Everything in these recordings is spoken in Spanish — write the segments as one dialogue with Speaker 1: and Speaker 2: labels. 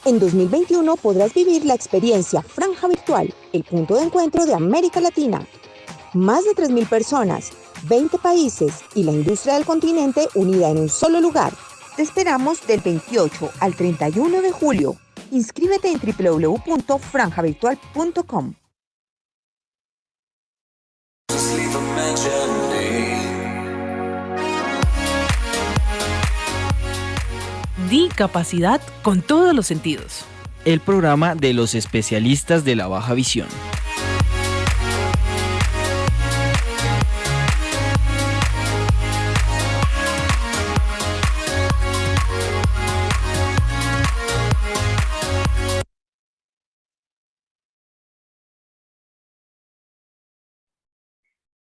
Speaker 1: En 2021 podrás vivir la experiencia Franja Virtual, el punto de encuentro de América Latina. Más de 3.000 personas, 20 países y la industria del continente unida en un solo lugar. Te esperamos del 28 al 31 de julio. Inscríbete en www.franjavirtual.com.
Speaker 2: Discapacidad con todos los sentidos.
Speaker 3: El programa de los especialistas de la baja visión.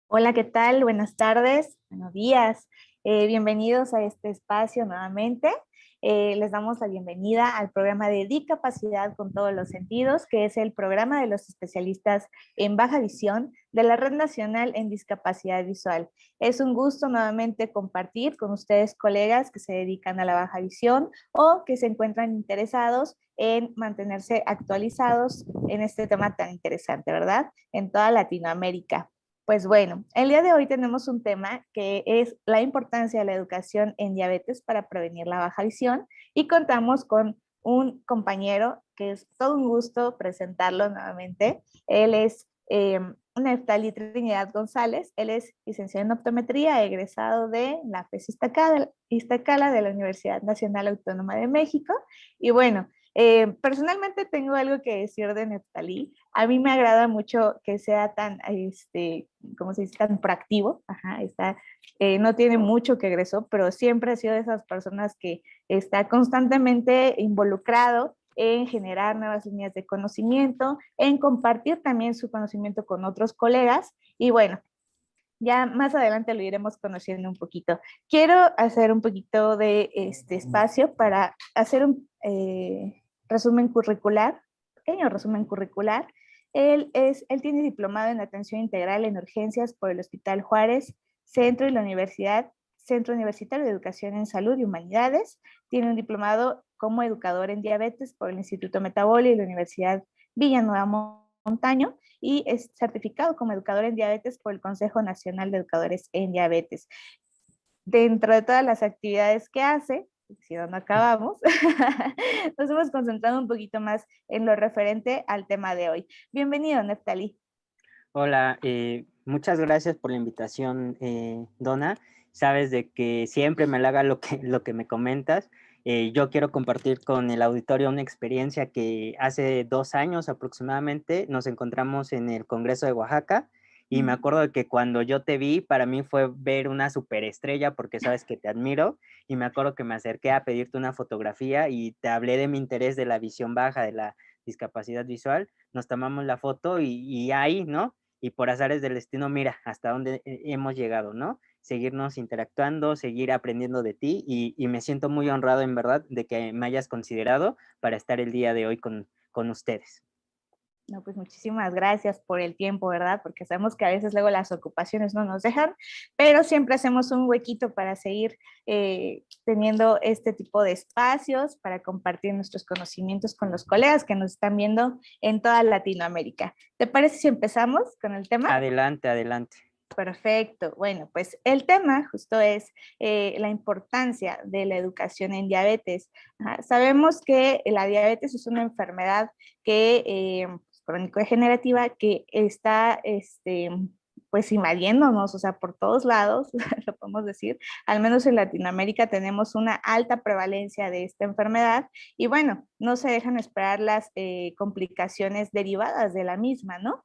Speaker 4: Hola, ¿qué tal? Buenas tardes, buenos días. Bienvenidos a este espacio nuevamente. Les damos la bienvenida al programa de Discapacidad con todos los sentidos, que es el programa de los especialistas en baja visión de la Red Nacional en Discapacidad Visual. Es un gusto nuevamente compartir con ustedes, colegas que se dedican a la baja visión o que se encuentran interesados en mantenerse actualizados en este tema tan interesante, ¿verdad? En toda Latinoamérica. Pues bueno, el día de hoy tenemos un tema que es la importancia de la educación en diabetes para prevenir la baja visión y contamos con un compañero que es todo un gusto presentarlo nuevamente. Él es Neftali Trinidad González, él es licenciado en optometría, egresado de la FES Iztacala de la Universidad Nacional Autónoma de México y bueno, personalmente tengo algo que decir de Neftali. A mí me agrada mucho que sea tan, ¿cómo se dice? Tan proactivo. Ajá, no tiene mucho que egresó, pero siempre ha sido de esas personas que está constantemente involucrado en generar nuevas líneas de conocimiento, en compartir también su conocimiento con otros colegas. Y bueno, ya más adelante lo iremos conociendo un poquito. Quiero hacer un poquito de este espacio para hacer un resumen curricular, pequeño resumen curricular. Él tiene diplomado en atención integral en urgencias por el Hospital Juárez, Centro y la Universidad, Centro Universitario de Educación en Salud y Humanidades. Tiene un diplomado como educador en diabetes por el Instituto Metaboli y la Universidad Villanueva Montaño y es certificado como educador en diabetes por el Consejo Nacional de Educadores en Diabetes. Dentro de todas las actividades que hace, si no acabamos, nos hemos concentrado un poquito más en lo referente al tema de hoy. Bienvenido, Neftali.
Speaker 5: Hola, muchas gracias por la invitación, Donna. Sabes de que siempre me halaga lo que me comentas. Yo quiero compartir con el auditorio una experiencia que hace 2 años aproximadamente nos encontramos en el Congreso de Oaxaca y me acuerdo de que cuando yo te vi, para mí fue ver una superestrella porque sabes que te admiro y me acuerdo que me acerqué a pedirte una fotografía y te hablé de mi interés de la visión baja, de la discapacidad visual. Nos tomamos la foto y ahí, ¿no? Y por azares del destino, mira hasta dónde hemos llegado, ¿no? Seguirnos interactuando, seguir aprendiendo de ti y me siento muy honrado en verdad de que me hayas considerado para estar el día de hoy con ustedes.
Speaker 4: No, pues muchísimas gracias por el tiempo, ¿verdad? Porque sabemos que a veces luego las ocupaciones no nos dejan, pero siempre hacemos un huequito para seguir teniendo este tipo de espacios, para compartir nuestros conocimientos con los colegas que nos están viendo en toda Latinoamérica. ¿Te parece si empezamos con el tema?
Speaker 5: Adelante, adelante.
Speaker 4: Perfecto. Bueno, pues el tema justo es la importancia de la educación en diabetes. Ajá. Sabemos que la diabetes es una enfermedad que crónico-degenerativa que está pues invadiéndonos, o sea, por todos lados, lo podemos decir. Al menos en Latinoamérica tenemos una alta prevalencia de esta enfermedad y bueno, no se dejan esperar las complicaciones derivadas de la misma, ¿no?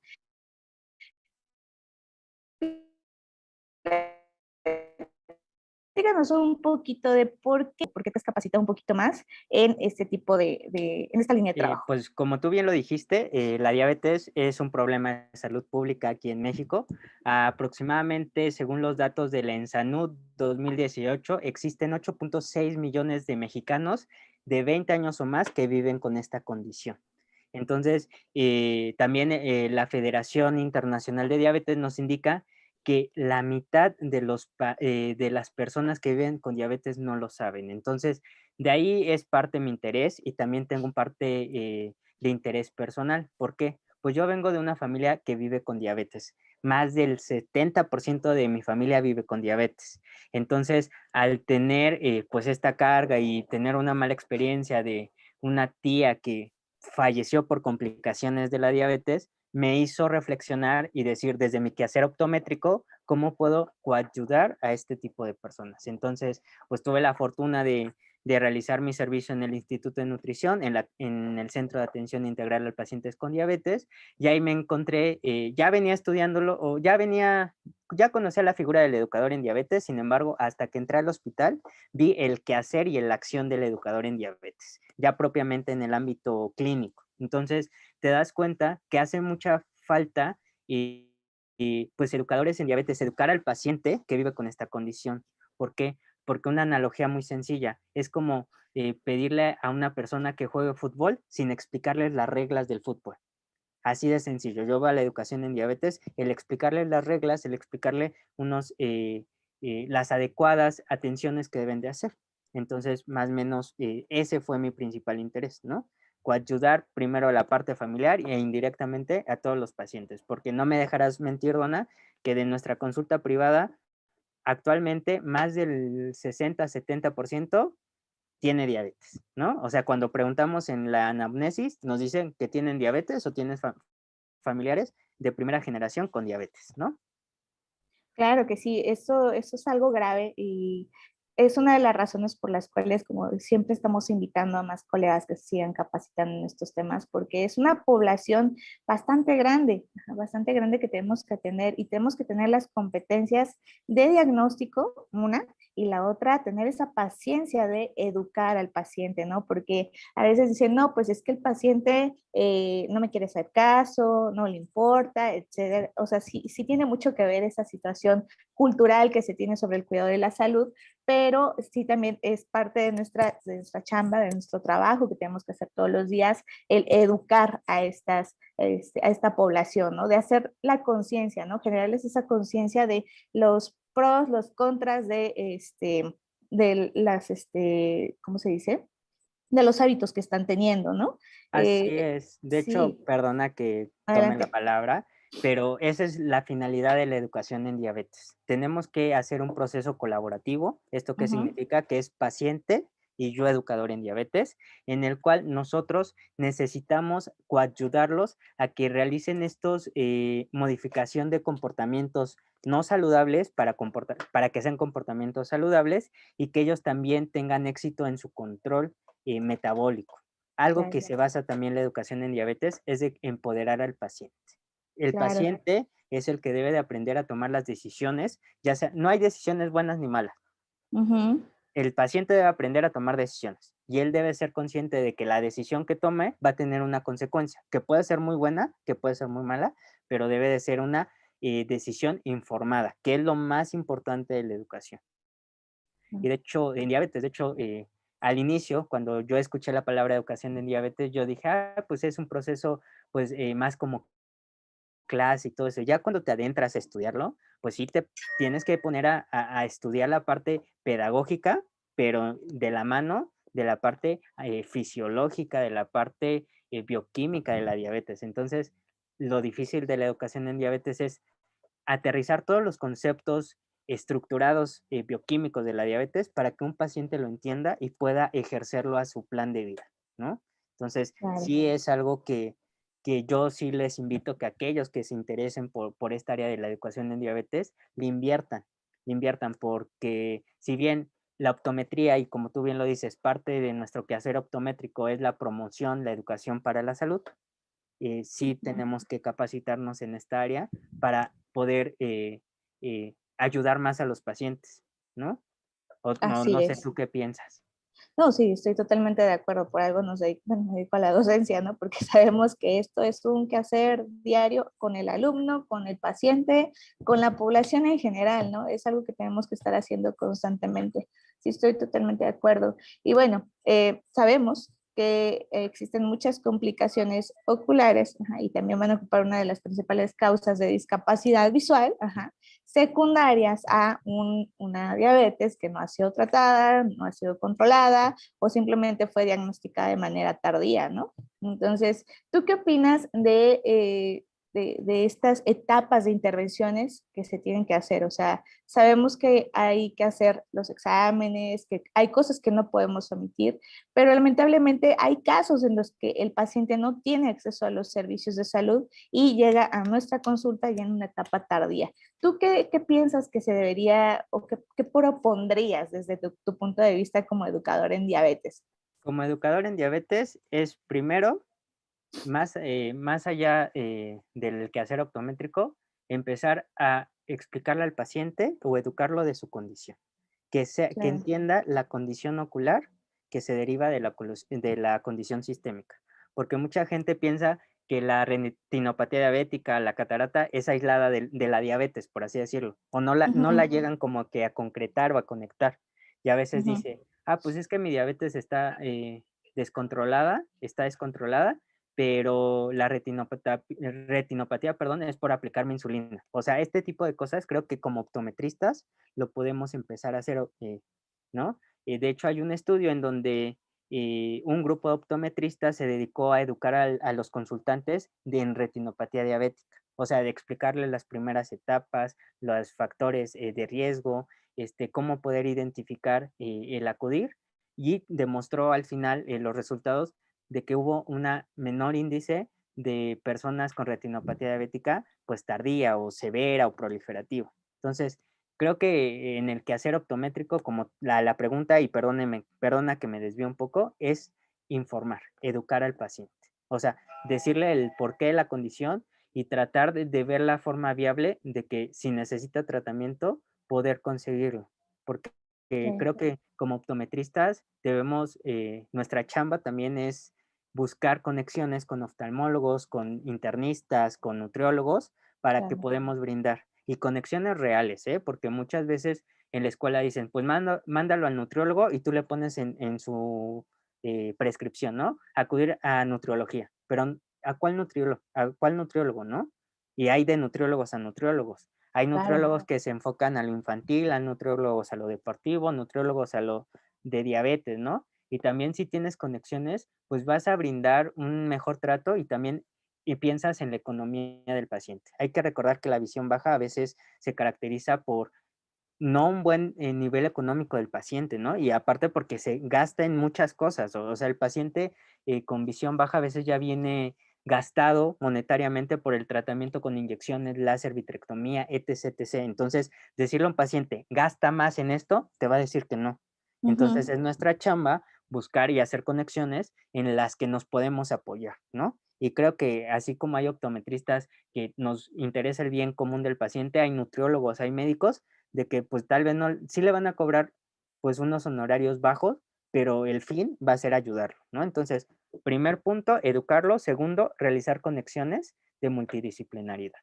Speaker 4: Díganos un poquito de por qué te has capacitado un poquito más en este tipo en esta línea de trabajo.
Speaker 5: Pues como tú bien lo dijiste, la diabetes es un problema de salud pública aquí en México. Aproximadamente, según los datos de la ENSANUD 2018, existen 8.6 millones de mexicanos de 20 años o más que viven con esta condición. Entonces, también la Federación Internacional de Diabetes nos indica que la mitad de las personas que viven con diabetes no lo saben. Entonces, De ahí es parte de mi interés y también tengo un parte de interés personal. ¿Por qué? Pues yo vengo de una familia que vive con diabetes. Más del 70% de mi familia vive con diabetes. Entonces, al tener pues esta carga y tener una mala experiencia de una tía que falleció por complicaciones de la diabetes, me hizo reflexionar y decir desde mi quehacer optométrico, ¿cómo puedo coayudar a este tipo de personas? Entonces, pues tuve la fortuna de realizar mi servicio en el Instituto de Nutrición, en el Centro de Atención Integral al Pacientes con Diabetes, y ahí me encontré, ya venía estudiándolo, o ya conocía la figura del educador en diabetes, sin embargo, hasta que entré al hospital, vi el quehacer y la acción del educador en diabetes, ya propiamente en el ámbito clínico. Entonces, te das cuenta que hace mucha falta y pues educadores en diabetes, educar al paciente que vive con esta condición. ¿Por qué? Porque una analogía muy sencilla, es como pedirle a una persona que juegue fútbol sin explicarles las reglas del fútbol. Así de sencillo. Yo veo a la educación en diabetes, el explicarle las reglas, el explicarle las adecuadas atenciones que deben de hacer. Entonces, más o menos, ese fue mi principal interés, ¿no? Coayudar primero a la parte familiar e indirectamente a todos los pacientes, porque no me dejarás mentir, Donna, que de nuestra consulta privada, actualmente más del 60-70% tiene diabetes, ¿no? O sea, cuando preguntamos en la anamnesis, nos dicen que tienen diabetes o tienen familiares de primera generación con diabetes, ¿no?
Speaker 4: Claro que sí, eso es algo grave y es una de las razones por las cuales, como siempre, estamos invitando a más colegas que se sigan capacitando en estos temas, porque es una población bastante grande que tenemos que atender y tenemos que tener las competencias de diagnóstico, una, y la otra, tener esa paciencia de educar al paciente, ¿no? Porque a veces dicen, no, pues es que el paciente no me quiere hacer caso, no le importa, etcétera. O sea, sí tiene mucho que ver esa situación cultural que se tiene sobre el cuidado de la salud, pero sí también es parte de nuestra chamba, de nuestro trabajo que tenemos que hacer todos los días, el educar a esta población, ¿no? De hacer la conciencia, ¿no? Generarles esa conciencia de los pros, los contras de las, ¿cómo se dice? De los hábitos que están teniendo, ¿no?
Speaker 5: Así es. De hecho,
Speaker 4: Sí,
Speaker 5: perdona que tome la
Speaker 4: adelante.
Speaker 5: palabra, pero esa es la finalidad de la educación en diabetes. Tenemos que hacer un proceso colaborativo. ¿Esto qué
Speaker 4: Ujú.
Speaker 5: significa? Que es paciente y yo educador en diabetes, en el cual nosotros necesitamos coayudarlos a que realicen estos modificación de comportamientos no saludables para que sean comportamientos saludables y que ellos también tengan éxito en su control metabólico. Algo que
Speaker 4: Claro,
Speaker 5: se basa también la educación en diabetes es de empoderar al paciente. El
Speaker 4: claro.
Speaker 5: paciente es el que debe de aprender a tomar las decisiones, ya sea, no hay decisiones buenas ni malas.
Speaker 4: Ujú.
Speaker 5: El paciente debe aprender a tomar decisiones y él debe ser consciente de que la decisión que tome va a tener una consecuencia, que puede ser muy buena, que puede ser muy mala, pero debe de ser una decisión informada, que es lo más importante de la educación. Y de hecho, en diabetes, de hecho, al inicio, cuando yo escuché la palabra educación en diabetes, yo dije, pues es un proceso, pues, más como clase y todo eso. Ya cuando te adentras a estudiarlo, pues sí te tienes que poner a estudiar la parte pedagógica, pero de la mano de la parte fisiológica, de la parte bioquímica de la diabetes. Entonces, lo difícil de la educación en diabetes es aterrizar todos los conceptos estructurados bioquímicos de la diabetes para que un paciente lo entienda y pueda ejercerlo a su plan de vida, ¿no? Entonces,
Speaker 4: Claro.
Speaker 5: sí es algo que yo sí les invito que aquellos que se interesen por esta área de la educación en diabetes, le inviertan, porque si bien la optometría, y como tú bien lo dices, parte de nuestro quehacer optométrico es la promoción, la educación para la salud, sí tenemos que capacitarnos en esta área para poder ayudar más a los pacientes, ¿no? O no,
Speaker 4: Así
Speaker 5: no sé
Speaker 4: es.
Speaker 5: tú qué piensas.
Speaker 4: No, sí, estoy totalmente de acuerdo. Por algo bueno, me dedico a la docencia, ¿no? Porque sabemos que esto es un quehacer diario con el alumno, con el paciente, con la población en general, ¿no? Es algo que tenemos que estar haciendo constantemente. Sí, estoy totalmente de acuerdo. Y bueno, sabemos que existen muchas complicaciones oculares, ajá, y también van a ocupar una de las principales causas de discapacidad visual, ajá, secundarias a una diabetes que no ha sido tratada, no ha sido controlada o simplemente fue diagnosticada de manera tardía, ¿no? Entonces, ¿tú qué opinas de estas etapas de intervenciones que se tienen que hacer? O sea, sabemos que hay que hacer los exámenes, que hay cosas que no podemos omitir, pero lamentablemente hay casos en los que el paciente no tiene acceso a los servicios de salud y llega a nuestra consulta ya en una etapa tardía. ¿Tú qué piensas que se debería o qué propondrías desde tu punto de vista como educador en diabetes?
Speaker 5: Como educador en diabetes es primero, más allá del quehacer optométrico, empezar a explicarle al paciente o educarlo de su condición, que
Speaker 4: Claro.
Speaker 5: entienda la condición ocular que se deriva de la condición sistémica, porque mucha gente piensa que la retinopatía diabética, la catarata, es aislada de la diabetes, por así decirlo, o no la llegan como que a concretar o a conectar. Y a veces
Speaker 4: Ujú.
Speaker 5: dice, pues es que mi diabetes está está descontrolada, pero la retinopatía, perdón, es por aplicarme insulina. O sea, este tipo de cosas creo que como optometristas lo podemos empezar a hacer, ¿no? De hecho, hay un estudio en donde un grupo de optometristas se dedicó a educar a los consultantes en retinopatía diabética, o sea, de explicarles las primeras etapas, los factores de riesgo, cómo poder identificar el acudir, y demostró al final los resultados de que hubo una menor índice de personas con retinopatía diabética, pues tardía o severa o proliferativa. Entonces, creo que en el quehacer optométrico, como la pregunta, y perdona que me desvío un poco, es informar, educar al paciente. O sea, decirle el porqué de la condición y tratar de ver la forma viable de que si necesita tratamiento, poder conseguirlo. Porque
Speaker 4: Sí,
Speaker 5: creo que como optometristas debemos, nuestra chamba también es buscar conexiones con oftalmólogos, con internistas, con nutriólogos, para que
Speaker 4: claro.
Speaker 5: podamos brindar. Y conexiones reales, ¿eh? Porque muchas veces en la escuela dicen, pues mándalo al nutriólogo y tú le pones en su prescripción, ¿no? Acudir a nutriología. Pero ¿a cuál nutriólogo, no? Y hay de nutriólogos a nutriólogos. Hay
Speaker 4: Claro.
Speaker 5: nutriólogos que se enfocan a lo infantil, hay nutriólogos a lo deportivo, nutriólogos a lo de diabetes, ¿no? Y también si tienes conexiones, pues vas a brindar un mejor trato y piensas en la economía del paciente. Hay que recordar que la visión baja a veces se caracteriza por no un buen nivel económico del paciente, ¿no? Y aparte porque se gasta en muchas cosas, o sea, el paciente con visión baja a veces ya viene gastado monetariamente por el tratamiento con inyecciones, láser, vitrectomía, etc, etc. Entonces, decirle a un paciente, gasta más en esto, te va a decir que no. Entonces,
Speaker 4: Ujú.
Speaker 5: es nuestra chamba buscar y hacer conexiones en las que nos podemos apoyar, ¿no? Y creo que así como hay optometristas que nos interesa el bien común del paciente, hay nutriólogos, hay médicos de que pues tal vez no, sí le van a cobrar pues unos honorarios bajos, pero el fin va a ser ayudarlo, ¿no? Entonces, primer punto, educarlo. Segundo, realizar conexiones de multidisciplinaridad.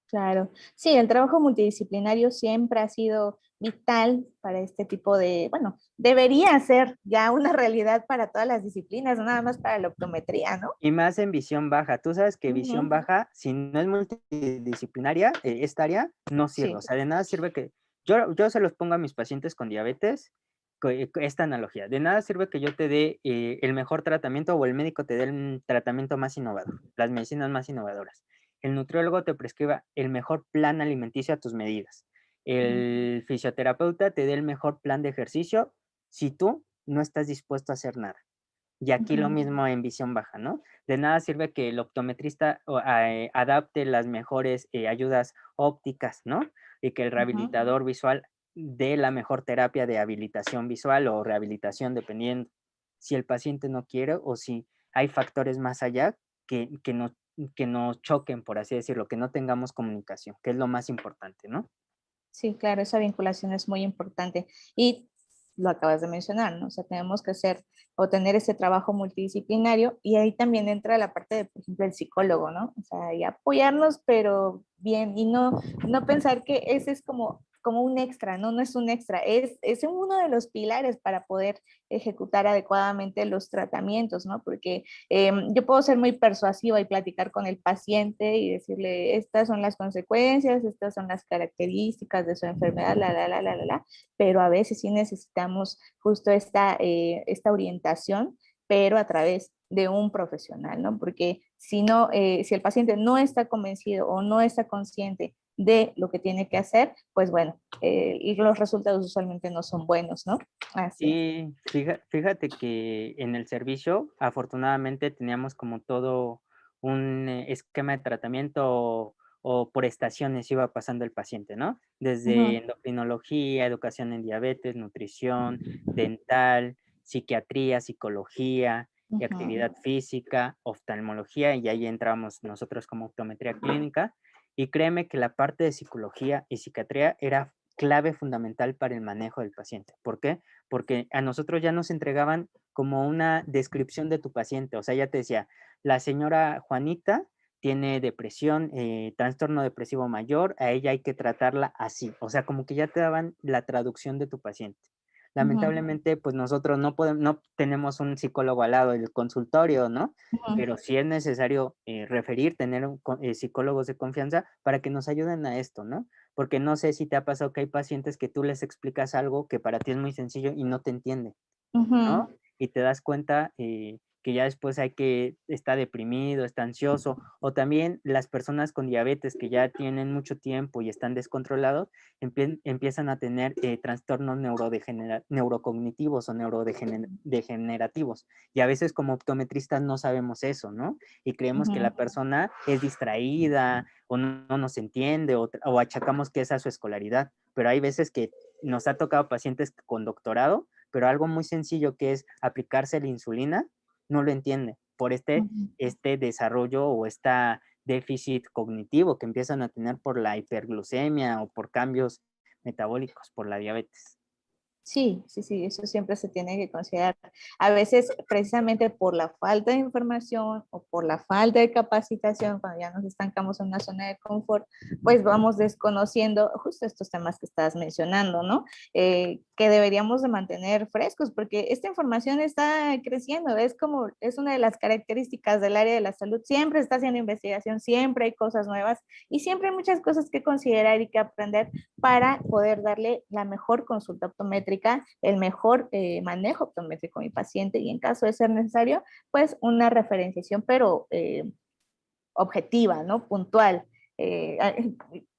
Speaker 4: Claro, sí, el trabajo multidisciplinario siempre ha sido vital para este tipo de, bueno, debería ser ya una realidad para todas las disciplinas, no nada más para la optometría, ¿no?
Speaker 5: Y más en visión baja. Tú sabes que visión
Speaker 4: Ujú.
Speaker 5: baja, si no es multidisciplinaria, esta área no sirve. O
Speaker 4: Sí.
Speaker 5: sea, de nada sirve que yo se los pongo a mis pacientes con diabetes, esta analogía. De nada sirve que yo te dé el mejor tratamiento o el médico te dé el tratamiento más innovador, las medicinas más innovadoras. El nutriólogo te prescriba el mejor plan alimenticio a tus medidas.
Speaker 4: Ujú.
Speaker 5: El fisioterapeuta te dé el mejor plan de ejercicio si tú no estás dispuesto a hacer nada. Y aquí lo
Speaker 4: Ujú.
Speaker 5: mismo en visión baja, ¿no? De nada sirve que el optometrista adapte las mejores ayudas ópticas, ¿no? Y que el
Speaker 4: Ujú.
Speaker 5: rehabilitador visual dé la mejor terapia de habilitación visual o rehabilitación, dependiendo si el paciente no quiere o si hay factores más allá que, que, nos, que nos choquen, por así decirlo, que no tengamos comunicación, que es lo más importante, ¿no?
Speaker 4: Sí, claro, esa vinculación es muy importante. Y lo acabas de mencionar, ¿no? O sea, tenemos que hacer o tener ese trabajo multidisciplinario y ahí también entra la parte de, por ejemplo, el psicólogo, ¿no? O sea, y apoyarnos, pero bien y no pensar que ese es como un extra, no es un extra, es uno de los pilares para poder ejecutar adecuadamente los tratamientos, ¿no? Porque yo puedo ser muy persuasiva y platicar con el paciente y decirle, estas son las consecuencias, estas son las características de su enfermedad, pero a veces sí necesitamos justo esta orientación, pero a través de un profesional, ¿no? Porque si no, si el paciente no está convencido o no está consciente de lo que tiene que hacer, pues bueno, y los resultados usualmente no son buenos, ¿no? Así es.
Speaker 5: Y fíjate que en el servicio, afortunadamente, teníamos como todo un esquema de tratamiento o por estaciones iba pasando el paciente, ¿no? Desde
Speaker 4: Ujú,
Speaker 5: endocrinología, educación en diabetes, nutrición, dental, psiquiatría, psicología y
Speaker 4: ujú.
Speaker 5: actividad física, oftalmología, y ahí entramos nosotros como optometría clínica. Y créeme que la parte de psicología y psiquiatría era clave fundamental para el manejo del paciente. ¿Por qué? Porque a nosotros ya nos entregaban como una descripción de tu paciente, o sea, ya te decía, la señora Juanita tiene depresión, trastorno depresivo mayor, a ella hay que tratarla así, o sea, como que ya te daban la traducción de tu paciente.
Speaker 4: Ujú,
Speaker 5: Lamentablemente, pues nosotros no tenemos un psicólogo al lado del consultorio, ¿no?
Speaker 4: ujú,
Speaker 5: Pero sí es necesario referir, tener psicólogos de confianza para que nos ayuden a esto, ¿no? Porque no sé si te ha pasado que hay pacientes que tú les explicas algo que para ti es muy sencillo y no te entienden,
Speaker 4: ujú,
Speaker 5: ¿no? Y te das cuenta que ya después hay que está deprimido, está ansioso, o también las personas con diabetes que ya tienen mucho tiempo y están descontrolados, empiezan a tener trastornos neurocognitivos o neurodegenerativos. Y a veces como optometristas no sabemos eso, ¿no? Y creemos que
Speaker 4: ujú.
Speaker 5: la persona es distraída o no nos entiende o achacamos que es a su escolaridad, pero hay veces que nos ha tocado pacientes con doctorado, pero algo muy sencillo que es aplicarse la insulina, no lo entiende por
Speaker 4: Ujú.
Speaker 5: este desarrollo o este déficit cognitivo que empiezan a tener por la hiperglucemia o por cambios metabólicos, por la diabetes.
Speaker 4: Sí, sí, sí, eso siempre se tiene que considerar. A veces, precisamente por la falta de información o por la falta de capacitación, cuando ya nos estancamos en una zona de confort, pues vamos desconociendo justo estos temas que estás mencionando, ¿no? Que deberíamos de mantener frescos, porque esta información está creciendo, es una de las características del área de la salud. Siempre está haciendo investigación, siempre hay cosas nuevas y siempre hay muchas cosas que considerar y que aprender para poder darle la mejor consulta optométrica, el mejor manejo optométrico a mi paciente y en caso de ser necesario, pues una referenciación, pero objetiva, ¿no? Puntual.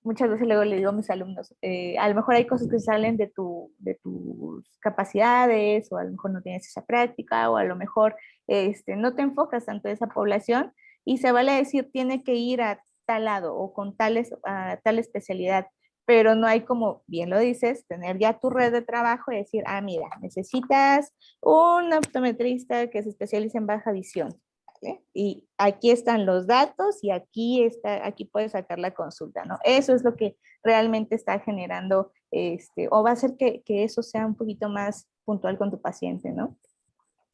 Speaker 4: Muchas veces luego le digo a mis alumnos, a lo mejor hay cosas que salen de tus capacidades o a lo mejor no tienes esa práctica o a lo mejor no te enfocas tanto en esa población y se vale decir tiene que ir a tal lado o con a tal especialidad, pero no hay como, bien lo dices, tener ya tu red de trabajo y decir, ah, mira, necesitas un optometrista que se especialice en baja visión. ¿Vale? Y aquí están los datos y aquí puedes sacar la consulta, ¿no? Eso es lo que realmente está generando, o va a hacer que eso sea un poquito más puntual con tu paciente, ¿no?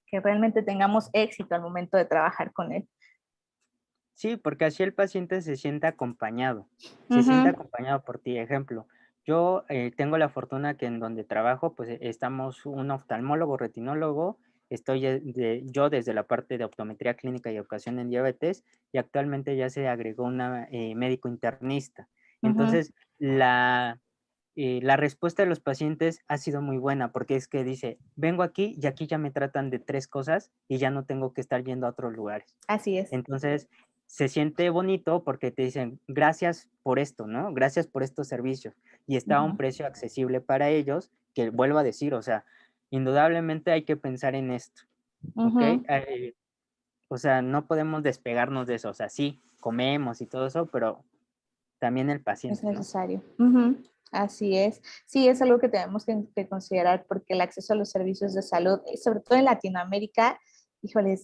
Speaker 4: Que realmente tengamos éxito al momento de trabajar con él.
Speaker 5: Sí, porque así el paciente se siente
Speaker 4: Ujú,
Speaker 5: acompañado por ti. Ejemplo, yo tengo la fortuna que en donde trabajo, pues estamos un oftalmólogo, retinólogo, estoy yo desde la parte de optometría clínica y educación en diabetes, y actualmente ya se agregó una médico internista.
Speaker 4: ujú.
Speaker 5: Entonces, la respuesta de los pacientes ha sido muy buena, porque es que dice, vengo aquí y aquí ya me tratan de 3 cosas y ya no tengo que estar yendo a otros lugares.
Speaker 4: Así es.
Speaker 5: Entonces, se siente bonito porque te dicen, gracias por esto, ¿no? Gracias por estos servicios. Y está a un
Speaker 4: Ujú,
Speaker 5: precio accesible para ellos, que vuelvo a decir, o sea, indudablemente hay que pensar en esto, ¿ok?
Speaker 4: ujú.
Speaker 5: O sea, no podemos despegarnos de eso, o sea, sí, comemos y todo eso, pero también el
Speaker 4: Es
Speaker 5: paciente, ¿no?
Speaker 4: necesario. Ujú, así es. Sí, es algo que tenemos que considerar porque el acceso a los servicios de salud, sobre todo en Latinoamérica, híjole,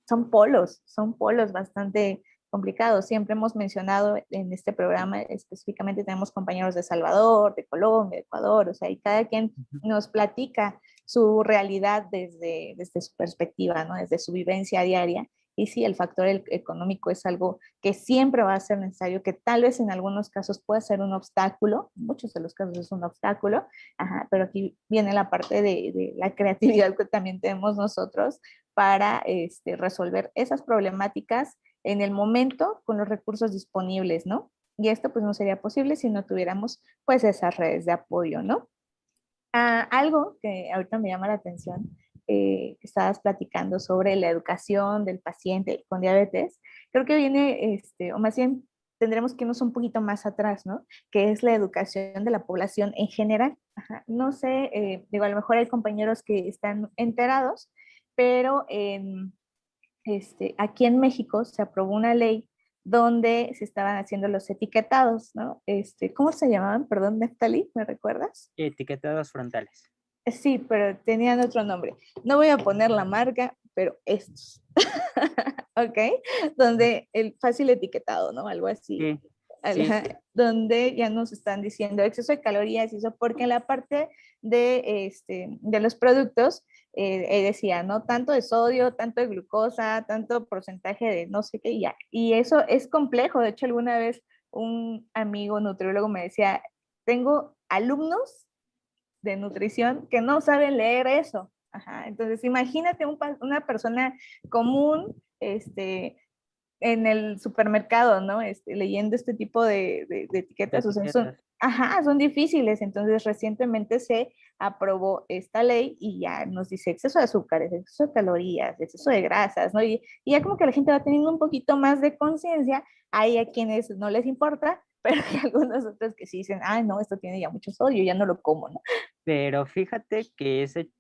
Speaker 4: son polos bastante complicados. Siempre hemos mencionado en este programa, específicamente tenemos compañeros de Salvador, de Colombia, de Ecuador, o sea, y cada quien
Speaker 5: Ujú.
Speaker 4: nos platica su realidad desde su perspectiva, ¿no? Desde su vivencia diaria. Y sí, el factor económico es algo que siempre va a ser necesario, que tal vez en algunos casos puede ser un obstáculo, en muchos de los casos es un obstáculo, ajá, pero aquí viene la parte de la creatividad que también tenemos nosotros para resolver esas problemáticas en el momento con los recursos disponibles, ¿no? Y esto pues no sería posible si no tuviéramos pues esas redes de apoyo, ¿no? Algo que ahorita me llama la atención, que estabas platicando sobre la educación del paciente con diabetes, creo que viene, o más bien tendremos que irnos un poquito más atrás, ¿no? Que es la educación de la población en general. Ajá. No sé, digo, a lo mejor hay compañeros que están enterados, pero aquí en México se aprobó una ley donde se estaban haciendo los etiquetados, ¿no? ¿Cómo se llamaban? Perdón, Neftali, ¿me recuerdas?
Speaker 5: Etiquetados frontales.
Speaker 4: Sí, pero tenían otro nombre. No voy a poner la marca, pero estos. ¿Ok? Donde el fácil etiquetado, ¿no? Algo así.
Speaker 5: Sí, sí,
Speaker 4: Donde ya nos están diciendo exceso de calorías y eso, porque en la parte de los productos decía, ¿no? Tanto de sodio, tanto de glucosa, tanto porcentaje de no sé qué, y ya. Y eso es complejo. De hecho, alguna vez un amigo nutriólogo me decía, tengo alumnos de nutrición que no saben leer eso. Ajá. Entonces, imagínate una persona común en el supermercado, ¿no? Leyendo este tipo de
Speaker 5: de
Speaker 4: etiquetas, o sea,
Speaker 5: etiquetas.
Speaker 4: son difíciles. Entonces, recientemente se aprobó esta ley y ya nos dice exceso de azúcares, exceso de calorías, exceso de grasas, ¿no? Y ya como que la gente va teniendo un poquito más de conciencia. Hay a quienes no les importa, pero hay algunos otros que sí dicen, ah, no, esto tiene ya mucho sodio, ya no lo como, ¿no?
Speaker 5: Pero fíjate que ese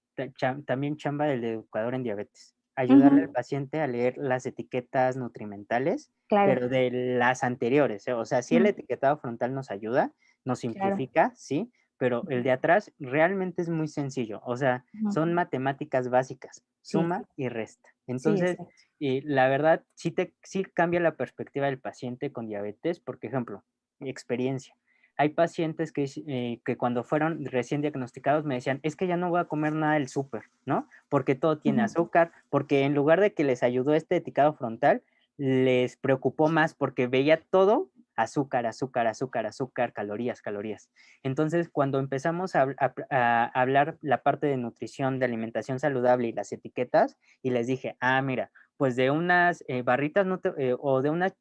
Speaker 5: también chamba del educador en diabetes. Ayudarle al
Speaker 4: Ujú,
Speaker 5: paciente a leer las etiquetas nutrimentales,
Speaker 4: claro.
Speaker 5: pero de las anteriores, ¿eh? O sea, sí el
Speaker 4: Ujú,
Speaker 5: etiquetado frontal nos ayuda, nos
Speaker 4: claro.
Speaker 5: simplifica, sí, pero el
Speaker 4: Ujú,
Speaker 5: de atrás realmente es muy sencillo. O sea,
Speaker 4: ujú.
Speaker 5: son matemáticas básicas,
Speaker 4: Sí,
Speaker 5: suma y resta.
Speaker 4: sí,
Speaker 5: Entonces,
Speaker 4: exacto.
Speaker 5: la verdad, sí cambia la perspectiva del paciente con diabetes, por ejemplo, mi experiencia. Hay pacientes que cuando fueron recién diagnosticados me decían, es que ya no voy a comer nada del súper, ¿no? Porque todo tiene
Speaker 4: Ujú,
Speaker 5: azúcar, porque en lugar de que les ayudó este etiquetado frontal, les preocupó más porque veía todo azúcar, azúcar, azúcar, azúcar, calorías, calorías. Entonces, cuando empezamos a hablar la parte de nutrición, de alimentación saludable y las etiquetas, y les dije, ah, mira, pues de unas barritas o de una,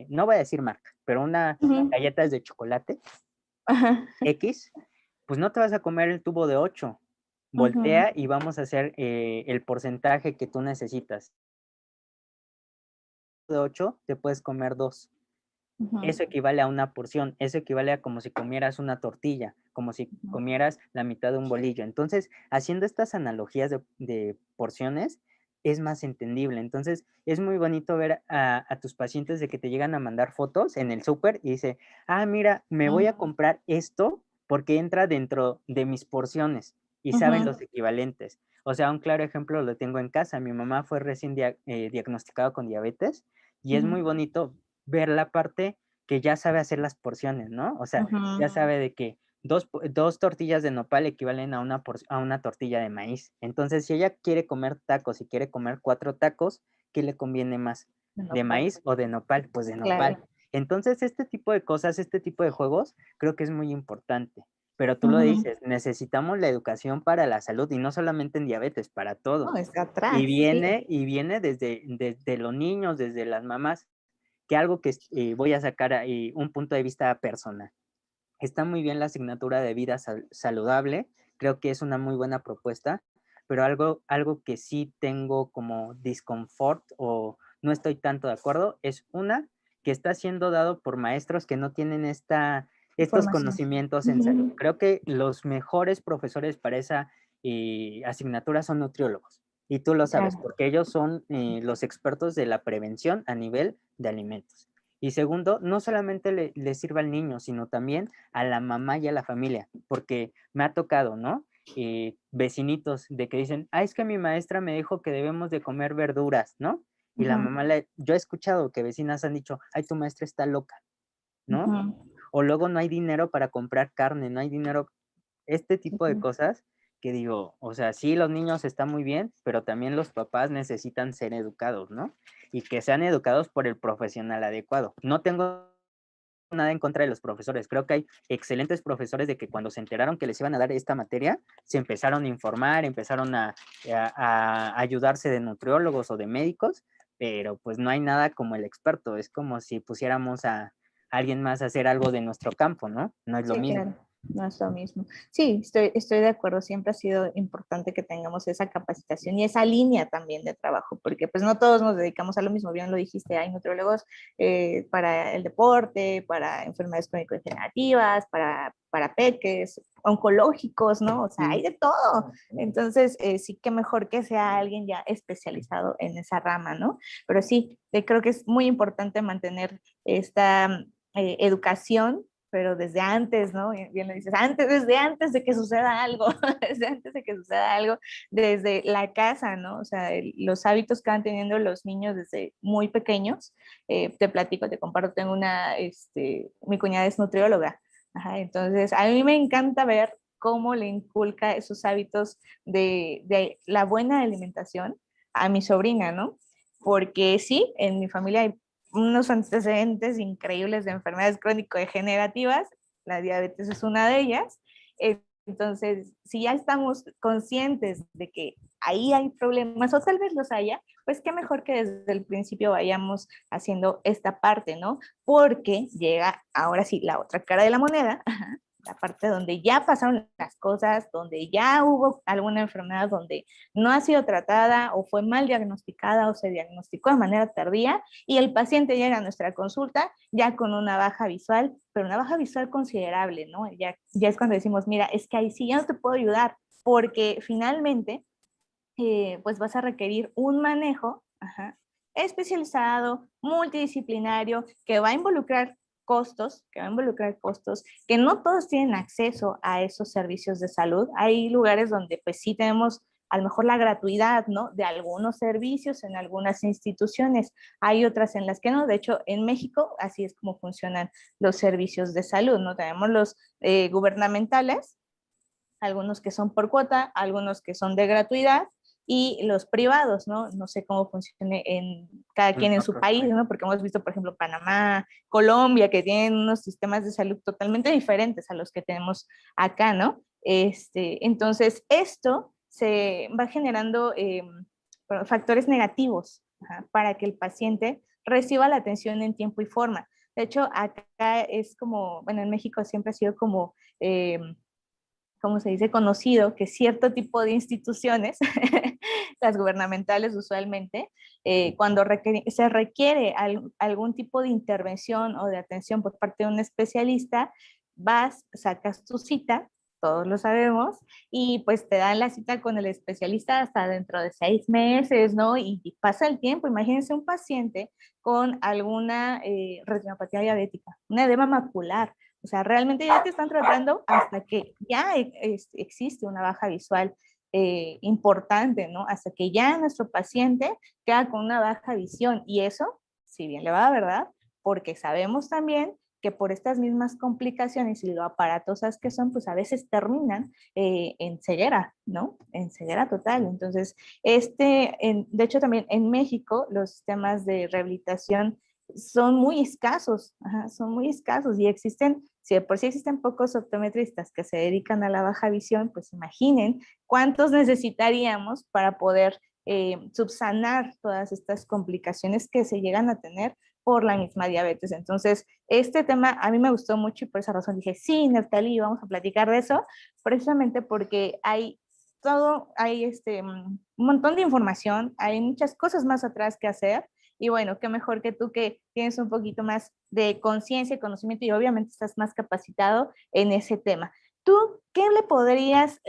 Speaker 5: no voy a decir marca, pero una
Speaker 4: ujú.
Speaker 5: galletas de chocolate
Speaker 4: Ajá.
Speaker 5: X, pues no te vas a comer el tubo de 8.
Speaker 4: Ujú,
Speaker 5: Voltea y vamos a hacer el porcentaje que tú necesitas. De 8 te puedes comer 2.
Speaker 4: ujú,
Speaker 5: Eso equivale a una porción, eso equivale a como si comieras una tortilla, como si
Speaker 4: ujú.
Speaker 5: comieras la mitad de un bolillo. Entonces, haciendo estas analogías de porciones, es más entendible. Entonces, es muy bonito ver a tus pacientes de que te llegan a mandar fotos en el súper y dice, ah, mira, me voy a comprar esto porque entra dentro de mis porciones y saben los
Speaker 4: Ujú,
Speaker 5: equivalentes. O sea, un claro ejemplo lo tengo en casa. Mi mamá fue recién diagnosticada con diabetes y es muy
Speaker 4: ujú,
Speaker 5: bonito ver la parte que ya sabe hacer las porciones, ¿no? O sea, ya
Speaker 4: ujú.
Speaker 5: sabe de que dos tortillas de nopal equivalen a a una tortilla de maíz. Entonces, si ella quiere comer tacos y quiere comer 4 tacos, ¿qué le conviene más?
Speaker 4: No,
Speaker 5: ¿De maíz o de nopal? Pues de nopal.
Speaker 4: claro.
Speaker 5: Entonces, este tipo de cosas, este tipo de juegos, creo que es muy importante. Pero tú lo
Speaker 4: Ujú.
Speaker 5: dices, necesitamos la educación para la salud y no solamente en diabetes, para todo.
Speaker 4: No, es atrás, sí.
Speaker 5: Y viene desde los niños, desde las mamás, que algo que voy a sacar ahí un punto de vista personal. Está muy bien la asignatura de vida saludable, creo que es una muy buena propuesta, pero algo que sí tengo como disconfort o no estoy tanto de acuerdo es una que está siendo dado por maestros que no tienen estos
Speaker 4: Información.
Speaker 5: conocimientos en salud.
Speaker 4: Ujú,
Speaker 5: Creo que los mejores profesores para esa asignatura son nutriólogos. Y tú lo sabes,
Speaker 4: claro.
Speaker 5: porque ellos son los expertos de la prevención a nivel de alimentos. Y segundo, no solamente le sirva al niño, sino también a la mamá y a la familia, porque me ha tocado, ¿no? Vecinitos de que dicen, ah, es que mi maestra me dijo que debemos de comer verduras, ¿no? Y la
Speaker 4: Ujú,
Speaker 5: mamá, yo he escuchado que vecinas han dicho, ay, tu maestra está loca, ¿no?
Speaker 4: ujú,
Speaker 5: O luego no hay dinero para comprar carne, no hay dinero, este tipo de
Speaker 4: ujú.
Speaker 5: cosas que digo, o sea, sí, los niños están muy bien, pero también los papás necesitan ser educados, ¿no? Y que sean educados por el profesional adecuado. No tengo nada en contra de los profesores. Creo que hay excelentes profesores de que cuando se enteraron que les iban a dar esta materia, se empezaron a informar, empezaron a ayudarse de nutriólogos o de médicos, pero pues no hay nada como el experto. Es como si pusiéramos a alguien más a hacer algo de nuestro campo, ¿no? No es lo
Speaker 4: Sí,
Speaker 5: mismo.
Speaker 4: claro, no es lo mismo. Sí, estoy de acuerdo, siempre ha sido importante que tengamos esa capacitación y esa línea también de trabajo, porque pues no todos nos dedicamos a lo mismo, bien lo dijiste, hay nutriólogos para el deporte, para enfermedades crónico-degenerativas, para peques, oncológicos, ¿no? O sea, hay de todo. Entonces, sí que mejor que sea alguien ya especializado en esa rama, ¿no? Pero sí, creo que es muy importante mantener esta educación, pero desde antes, ¿no? Bien lo dices, desde antes de que suceda algo, desde antes de que suceda algo, desde la casa, ¿no? O sea, los hábitos que van teniendo los niños desde muy pequeños. Te platico, te comparto, tengo mi cuñada es nutrióloga, ajá, entonces a mí me encanta ver cómo le inculca esos hábitos de la buena alimentación a mi sobrina, ¿no? Porque sí, en mi familia hay unos antecedentes increíbles de enfermedades crónico-degenerativas, la diabetes es una de ellas. Entonces, si ya estamos conscientes de que ahí hay problemas, o tal vez los haya, pues qué mejor que desde el principio vayamos haciendo esta parte, ¿no? Porque llega ahora sí la otra cara de la moneda, la parte donde ya pasaron las cosas, donde ya hubo alguna enfermedad, donde no ha sido tratada o fue mal diagnosticada o se diagnosticó de manera tardía y el paciente llega a nuestra consulta ya con una baja visual, pero una baja visual considerable, ¿no? Ya es cuando decimos, mira, es que ahí sí ya no te puedo ayudar porque finalmente pues vas a requerir un manejo, ajá, especializado, multidisciplinario, que va a involucrar costos, que no todos tienen acceso a esos servicios de salud. Hay lugares donde pues sí tenemos a lo mejor la gratuidad, ¿no? De algunos servicios en algunas instituciones. Hay otras en las que no. De hecho, en México así es como funcionan los servicios de salud, ¿no? Tenemos los gubernamentales, algunos que son por cuota, algunos que son de gratuidad y los privados, ¿no? No sé cómo funcione en cada quien en su país, ¿no? Porque hemos visto, por ejemplo, Panamá, Colombia, que tienen unos sistemas de salud totalmente diferentes a los que tenemos acá, ¿no? Entonces, esto se va generando factores negativos, ajá, para que el paciente reciba la atención en tiempo y forma. De hecho, acá es como, bueno, en México siempre ha sido como como se dice, conocido que cierto tipo de instituciones, las gubernamentales usualmente, cuando se requiere algún tipo de intervención o de atención por parte de un especialista, vas, sacas tu cita, todos lo sabemos, y pues te dan la cita con el especialista hasta dentro de 6 meses, ¿no? Y pasa el tiempo. Imagínense un paciente con alguna retinopatía diabética, una edema macular. O sea, realmente ya te están tratando hasta que ya existe una baja visual importante, ¿no? Hasta que ya nuestro paciente queda con una baja visión. Y eso, si bien le va, ¿verdad? Porque sabemos también que por estas mismas complicaciones y lo aparatosas que son, pues a veces terminan en ceguera, ¿no? En ceguera total. Entonces, de hecho también en México los sistemas de rehabilitación son muy escasos, ajá, son muy escasos y existen, si de por sí existen pocos optometristas que se dedican a la baja visión, pues imaginen cuántos necesitaríamos para poder subsanar todas estas complicaciones que se llegan a tener por la misma diabetes. Entonces, este tema a mí me gustó mucho y por esa razón dije, sí, Neftali, vamos a platicar de eso, precisamente porque hay un montón de información, hay muchas cosas más atrás que hacer. Y bueno, qué mejor que tú que tienes un poquito más de conciencia y conocimiento y obviamente estás más capacitado en ese tema. ¿Tú qué le podrías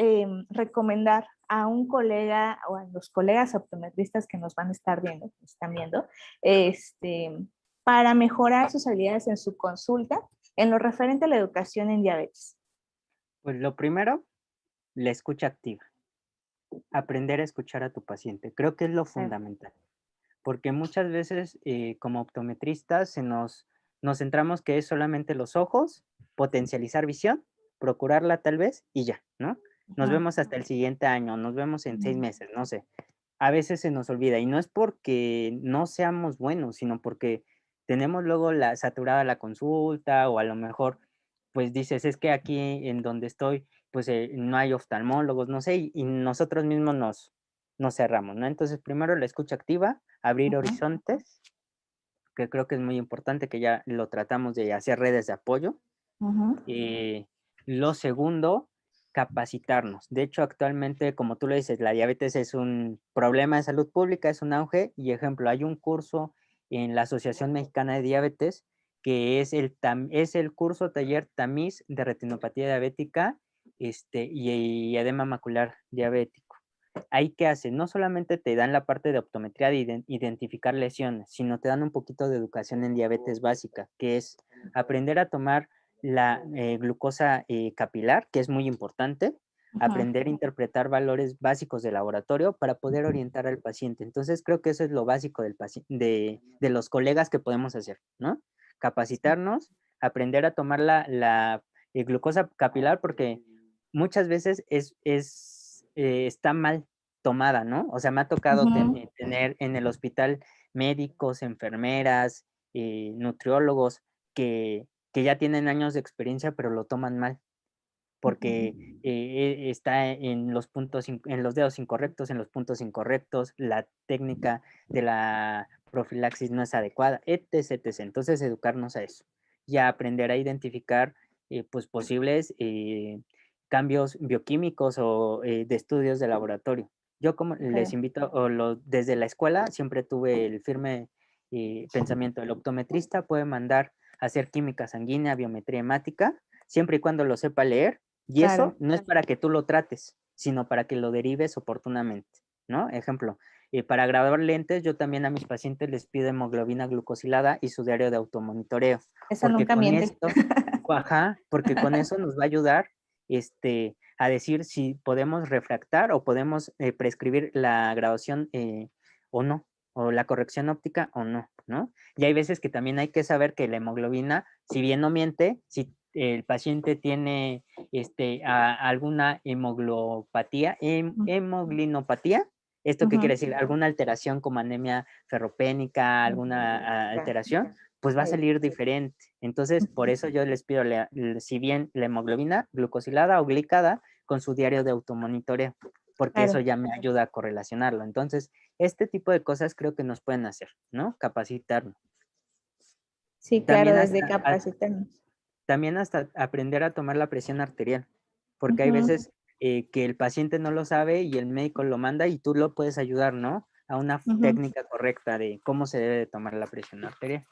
Speaker 4: recomendar a un colega o a los colegas optometristas que nos van a estar viendo, que están viendo, para mejorar sus habilidades en su consulta en lo referente a la educación en diabetes?
Speaker 5: Pues lo primero, la escucha activa. Aprender a escuchar a tu paciente. Creo que es lo fundamental. Porque muchas veces como optometristas nos centramos que es solamente los ojos, potencializar visión, procurarla tal vez y ya, ¿no? nos
Speaker 4: Ujú,
Speaker 5: vemos hasta el siguiente año, nos vemos en 6 meses, no sé. A veces se nos olvida y no es porque no seamos buenos, sino porque tenemos luego saturada la consulta o a lo mejor pues dices, es que aquí en donde estoy pues no hay oftalmólogos, no sé, y nosotros mismos nos cerramos, ¿no? Entonces primero la escucha activa, abrir
Speaker 4: ujú,
Speaker 5: horizontes, que creo que es muy importante que ya lo tratamos de hacer redes de apoyo.
Speaker 4: ujú.
Speaker 5: Eh, lo segundo, capacitarnos. De hecho, actualmente, como tú lo dices, la diabetes es un problema de salud pública, es un auge y ejemplo, hay un curso en la Asociación Mexicana de Diabetes que es el curso taller tamiz de retinopatía diabética y edema macular diabético. Ahí, ¿qué hacen? No solamente te dan la parte de optometría de identificar lesiones, sino te dan un poquito de educación en diabetes básica, que es aprender a tomar la glucosa capilar, que es muy importante,
Speaker 4: Ujú,
Speaker 5: aprender a interpretar valores básicos de laboratorio para poder orientar al paciente. Entonces, creo que eso es lo básico de los colegas que podemos hacer, ¿no? Capacitarnos, aprender a tomar la glucosa capilar, porque muchas veces está mal tomada, ¿no? O sea, me ha tocado
Speaker 4: ujú,
Speaker 5: tener en el hospital médicos, enfermeras, nutriólogos que ya tienen años de experiencia, pero lo toman mal, porque está en los dedos incorrectos, en los puntos incorrectos, la técnica de la profilaxis no es adecuada, etc, etc. Entonces, educarnos a eso y a aprender a identificar pues posibles cambios bioquímicos o de estudios de laboratorio. Yo como les
Speaker 4: ok,
Speaker 5: invito, desde la escuela siempre tuve el firme pensamiento, el optometrista puede mandar a hacer química sanguínea, biometría hemática, siempre y cuando lo sepa leer, y eso
Speaker 4: claro.
Speaker 5: no es para que tú lo trates, sino para que lo derives oportunamente, ¿no? Ejemplo, para graduar lentes, yo también a mis pacientes les pido hemoglobina glucosilada y su diario de automonitoreo,
Speaker 4: Eso
Speaker 5: porque
Speaker 4: nunca
Speaker 5: con
Speaker 4: miente.
Speaker 5: esto, ajá, porque con eso nos va a ayudar a decir si podemos refractar o podemos prescribir la graduación o no, o la corrección óptica o no, ¿no? Y hay veces que también hay que saber que la hemoglobina, si bien no miente, si el paciente tiene alguna hemoglinopatía, ¿esto qué quiere
Speaker 4: Ujú,
Speaker 5: decir? Alguna alteración como anemia ferropénica, alguna
Speaker 4: ya,
Speaker 5: alteración, pues va a
Speaker 4: ahí.
Speaker 5: salir diferente. Entonces, por eso yo les pido, si bien la hemoglobina glucosilada o glicada, con su diario de automonitoreo, porque eso
Speaker 4: Claro,
Speaker 5: ya me ayuda a correlacionarlo. Entonces, este tipo de cosas creo que nos pueden hacer, ¿no? Capacitarnos.
Speaker 4: sí, claro,
Speaker 5: También
Speaker 4: desde
Speaker 5: hasta,
Speaker 4: capacitarnos.
Speaker 5: también hasta aprender a tomar la presión arterial, porque hay
Speaker 4: Ujú,
Speaker 5: veces que el paciente no lo sabe y el médico lo manda y tú lo puedes ayudar, ¿no? A una
Speaker 4: ujú.
Speaker 5: técnica correcta de cómo se debe de tomar la presión arterial.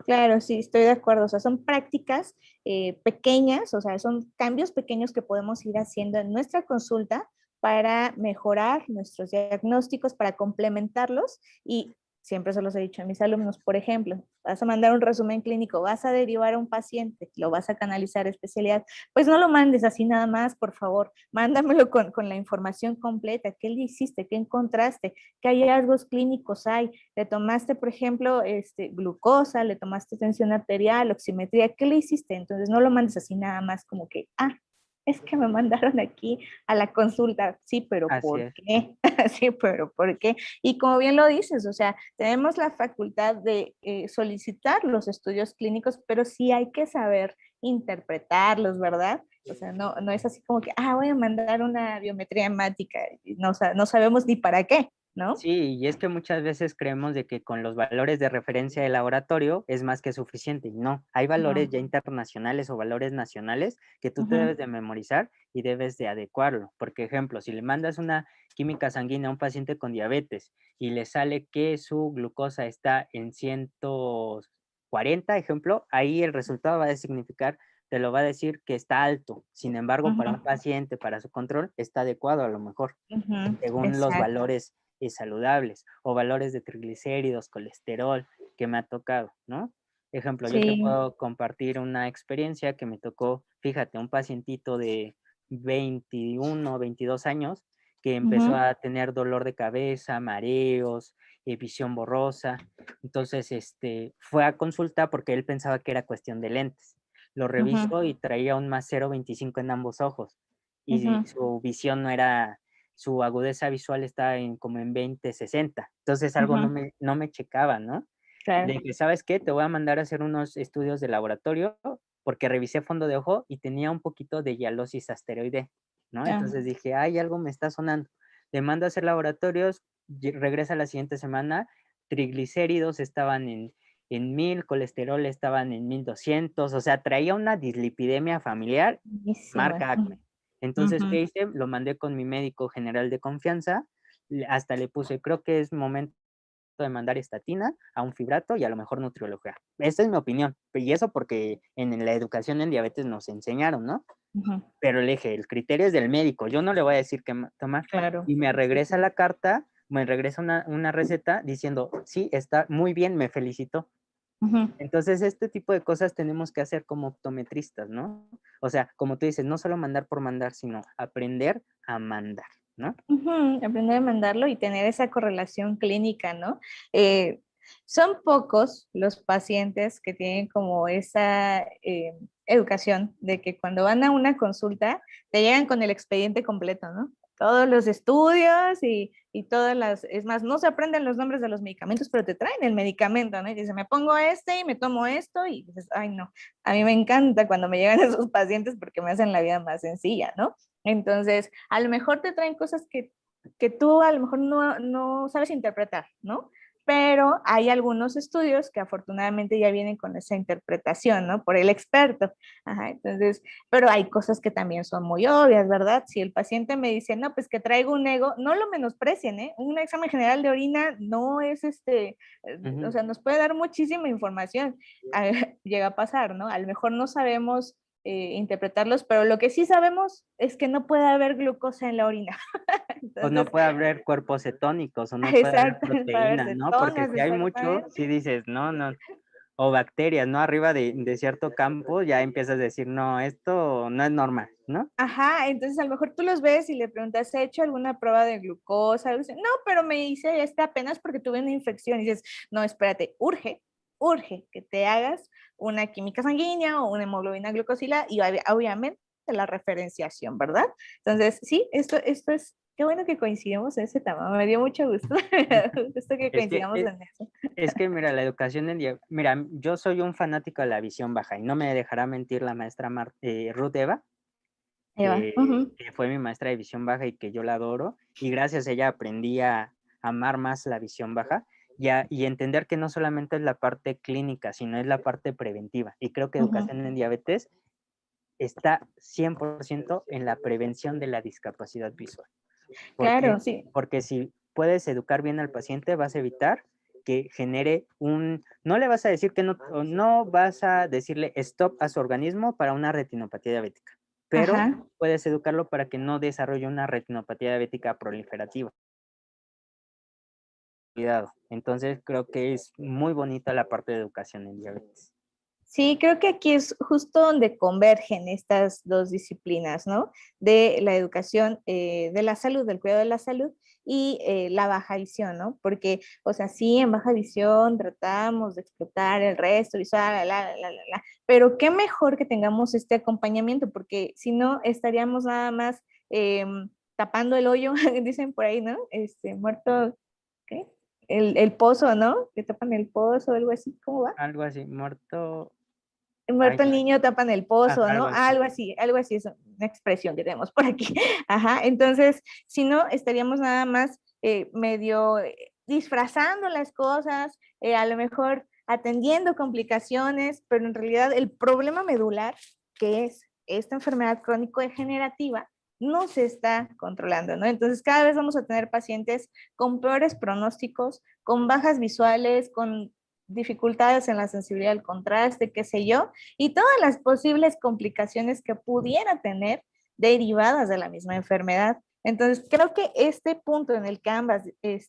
Speaker 4: Claro, sí, estoy de acuerdo. O sea, son prácticas pequeñas, o sea, son cambios pequeños que podemos ir haciendo en nuestra consulta para mejorar nuestros diagnósticos, para complementarlos y siempre se los he dicho a mis alumnos, por ejemplo, vas a mandar un resumen clínico, vas a derivar a un paciente, lo vas a canalizar a especialidad, pues no lo mandes así nada más, por favor, mándamelo con la información completa, qué le hiciste, qué encontraste, qué hallazgos clínicos hay, le tomaste, por ejemplo, glucosa, le tomaste tensión arterial, oximetría, ¿qué le hiciste? Entonces no lo mandes así nada más como que, es que me mandaron aquí a la consulta, sí, pero
Speaker 5: Así
Speaker 4: ¿por
Speaker 5: es.
Speaker 4: qué? Sí, pero ¿por qué? Y como bien lo dices, o sea, tenemos la facultad de solicitar los estudios clínicos, pero sí hay que saber interpretarlos, ¿verdad? O sea, no es así como que, voy a mandar una biometría hemática, y no sabemos ni para qué, ¿no?
Speaker 5: Sí, y es que muchas veces creemos de que con los valores de referencia del laboratorio es más que suficiente. Y no, hay valores ya
Speaker 4: No.
Speaker 5: internacionales o valores nacionales que tú te
Speaker 4: Ujú,
Speaker 5: debes de memorizar y debes de adecuarlo. Porque, ejemplo, si le mandas una química sanguínea a un paciente con diabetes y le sale que su glucosa está en 140, ejemplo, ahí el resultado va a significar, te lo va a decir que está alto. Sin embargo, para un
Speaker 4: ujú,
Speaker 5: paciente, para su control, está adecuado a lo mejor
Speaker 4: ujú,
Speaker 5: según los
Speaker 4: exacto.
Speaker 5: valores saludables o valores de triglicéridos, colesterol que me ha tocado, ¿no? Ejemplo, yo te
Speaker 4: Sí.
Speaker 5: puedo compartir una experiencia que me tocó, fíjate, un pacientito de 21, 22 años que empezó
Speaker 4: Ujú,
Speaker 5: a tener dolor de cabeza, mareos, visión borrosa. Entonces, fue a consulta porque él pensaba que era cuestión de lentes. Lo
Speaker 4: ujú,
Speaker 5: revisó y traía un más 0,25 en ambos ojos. y su visión no era, su agudeza visual estaba como en 20/60. Entonces algo no me checaba, ¿no?
Speaker 4: Claro.
Speaker 5: De que, ¿sabes qué? Te voy a mandar a hacer unos estudios de laboratorio porque revisé fondo de ojo y tenía un poquito de hialosis asteroide, ¿no?
Speaker 4: Ah,
Speaker 5: Entonces dije, ay, algo me está sonando. Le mando a hacer laboratorios, regresa la siguiente semana, triglicéridos estaban en 1000, colesterol estaban en 1200, o sea, traía una dislipidemia familiar,
Speaker 4: buenísimo.
Speaker 5: marca acme. Entonces, ¿qué hice? Lo mandé con mi médico general de confianza, hasta le puse, creo que es momento de mandar estatina a un fibrato y a lo mejor nutriología. Esa es mi opinión. Y eso porque en la educación en diabetes nos enseñaron, ¿no? Pero le dije, el criterio es del médico, yo no le voy a decir qué tomar.
Speaker 4: Claro.
Speaker 5: Y me regresa la carta, me regresa una receta diciendo, sí, está muy bien, me felicitó. Entonces, este tipo de cosas tenemos que hacer como optometristas, ¿no? O sea, como tú dices, no solo mandar por mandar, sino aprender a mandar, ¿no?
Speaker 4: Aprender a mandarlo y tener esa correlación clínica, ¿no? Eh, Son pocos los pacientes que tienen como esa educación de que cuando van a una consulta te llegan con el expediente completo, ¿no? Todos los estudios y todas las, es más, no se aprenden los nombres de los medicamentos, pero te traen el medicamento, ¿no? Y dicen, me pongo este y me tomo esto y dices, ay, no, a mí me encanta cuando me llegan esos pacientes porque me hacen la vida más sencilla, ¿no? Entonces, a lo mejor te traen cosas que tú a lo mejor no sabes interpretar, ¿no? Pero hay algunos estudios que afortunadamente ya vienen con esa interpretación, ¿no? Por el experto. Ajá, entonces, pero hay cosas que también son muy obvias, ¿verdad? Si el paciente me dice, no, pues que traigo un ego, no lo menosprecien, ¿eh? Un examen general de orina no es o sea, nos puede dar muchísima información. Llega a pasar, ¿no? A lo mejor no sabemos interpretarlos, pero lo que sí sabemos es que no puede haber glucosa en la orina.
Speaker 5: O no
Speaker 4: Entonces,
Speaker 5: puede haber cuerpos cetónicos, o no puede haber
Speaker 4: exacto, para ver
Speaker 5: proteína, ¿no? Porque
Speaker 4: cetonas,
Speaker 5: si hay mucho,
Speaker 4: exactamente.
Speaker 5: si dices, no, no, o bacterias, ¿no? Arriba de cierto campo, ya empiezas a decir, no, esto no es normal, ¿no?
Speaker 4: Ajá, entonces a lo mejor tú los ves y le preguntas, ¿he hecho alguna prueba de glucosa? Y dicen, no, pero me hice apenas porque tuve una infección. Y dices, no, espérate, urge que te hagas una química sanguínea o una hemoglobina glucosila y obviamente la referenciación, ¿verdad? Entonces, sí, esto es, qué bueno que coincidimos en ese tema, me dio mucho gusto, gusto que
Speaker 5: Es que,
Speaker 4: coincidamos en eso.
Speaker 5: es que mira, la educación mira, yo soy un fanático de la visión baja y no me dejará mentir la maestra Ruth Eva,
Speaker 4: Eva.
Speaker 5: que fue mi maestra de visión baja y que yo la adoro, y gracias a ella aprendí a amar más la visión baja y entender que no solamente es la parte clínica, sino es la parte preventiva. Y creo que educación en diabetes está 100% en la prevención de la discapacidad visual.
Speaker 4: Claro,
Speaker 5: Porque,
Speaker 4: sí.
Speaker 5: porque si puedes educar bien al paciente, vas a evitar que genere no le vas a decir que no vas a decirle stop a su organismo para una retinopatía diabética, pero
Speaker 4: Ajá.
Speaker 5: puedes educarlo para que no desarrolle una retinopatía diabética proliferativa. Cuidado. Entonces creo que es muy bonita la parte de educación en diabetes.
Speaker 4: Sí, creo que aquí es justo donde convergen estas dos disciplinas, ¿no? De la educación de la salud, del cuidado de la salud y la baja visión, ¿no? Porque, o sea, sí, en baja visión tratamos de explotar el resto visual, pero qué mejor que tengamos este acompañamiento, porque si no, estaríamos nada más tapando el hoyo, dicen por ahí, ¿no? Muerto, ¿qué? El pozo, ¿no? Que tapan el pozo o algo así, ¿cómo va?
Speaker 5: Algo así, muerto. Ay,
Speaker 4: Muerto el niño, tapan el pozo, ¿no?
Speaker 5: algo así.
Speaker 4: Algo así es una expresión que tenemos por aquí. Ajá, entonces, si no, estaríamos nada más medio disfrazando las cosas, a lo mejor atendiendo complicaciones, pero en realidad el problema medular, que es esta enfermedad crónico-degenerativa, no se está controlando, ¿no? Entonces, cada vez vamos a tener pacientes con peores pronósticos, con bajas visuales, con dificultades en la sensibilidad al contraste, qué sé yo, y todas las posibles complicaciones que pudiera tener derivadas de la misma enfermedad. Entonces, creo que este punto en el que ambas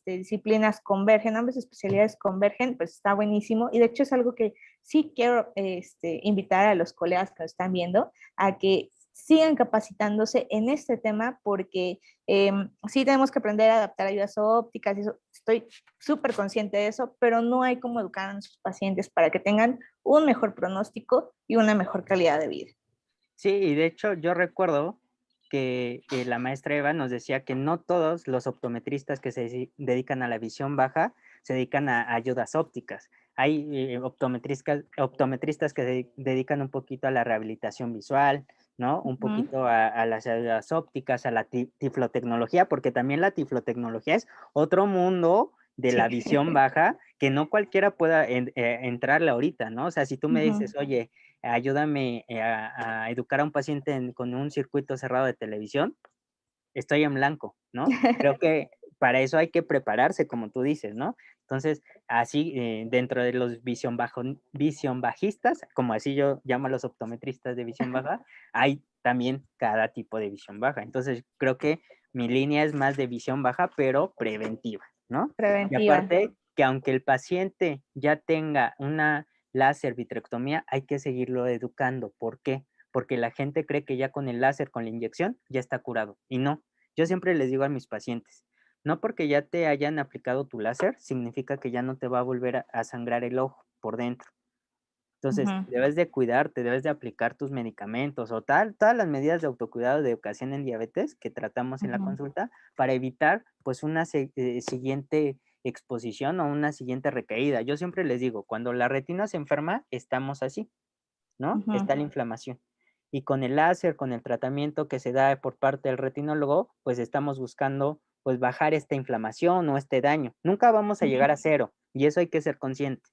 Speaker 4: disciplinas convergen, ambas especialidades convergen, pues está buenísimo. Y de hecho es algo que sí quiero invitar a los colegas que nos están viendo a que sigan capacitándose en este tema porque sí tenemos que aprender a adaptar ayudas ópticas y eso, estoy súper consciente de eso, pero no hay como educar a nuestros pacientes para que tengan un mejor pronóstico y una mejor calidad de vida.
Speaker 5: Sí, y de hecho yo recuerdo que la maestra Eva nos decía que no todos los optometristas que se dedican a la visión baja se dedican a ayudas ópticas. Hay optometristas que se dedican un poquito a la rehabilitación visual, ¿no? Un poquito a las ayudas ópticas, a la tiflotecnología, porque también la tiflotecnología es otro mundo de la visión baja que no cualquiera pueda entrarle ahorita, ¿no? O sea, si tú me dices, oye, ayúdame a educar a un paciente con un circuito cerrado de televisión, estoy en blanco, ¿no? Creo que para eso hay que prepararse, como tú dices, ¿no? Entonces, así, dentro de los visión bajistas, como así yo llamo a los optometristas de visión baja, hay también cada tipo de visión baja. Entonces, creo que mi línea es más de visión baja, pero preventiva, ¿no? Y
Speaker 4: Preventiva.
Speaker 5: aparte, que aunque el paciente ya tenga una láser vitrectomía, hay que seguirlo educando. ¿Por qué? Porque la gente cree que ya con el láser, con la inyección, ya está curado. Y no. Yo siempre les digo a mis pacientes, no porque ya te hayan aplicado tu láser, significa que ya no te va a volver a sangrar el ojo por dentro. Entonces, debes de cuidarte, debes de aplicar tus medicamentos o todas las medidas de autocuidado de educación en diabetes que tratamos en la consulta para evitar pues una siguiente exposición o una siguiente recaída. Yo siempre les digo, cuando la retina se enferma, estamos así, ¿no? Está la inflamación. Y con el láser, con el tratamiento que se da por parte del retinólogo, pues estamos buscando pues bajar esta inflamación o este daño. Nunca vamos a llegar a cero y eso hay que ser consciente.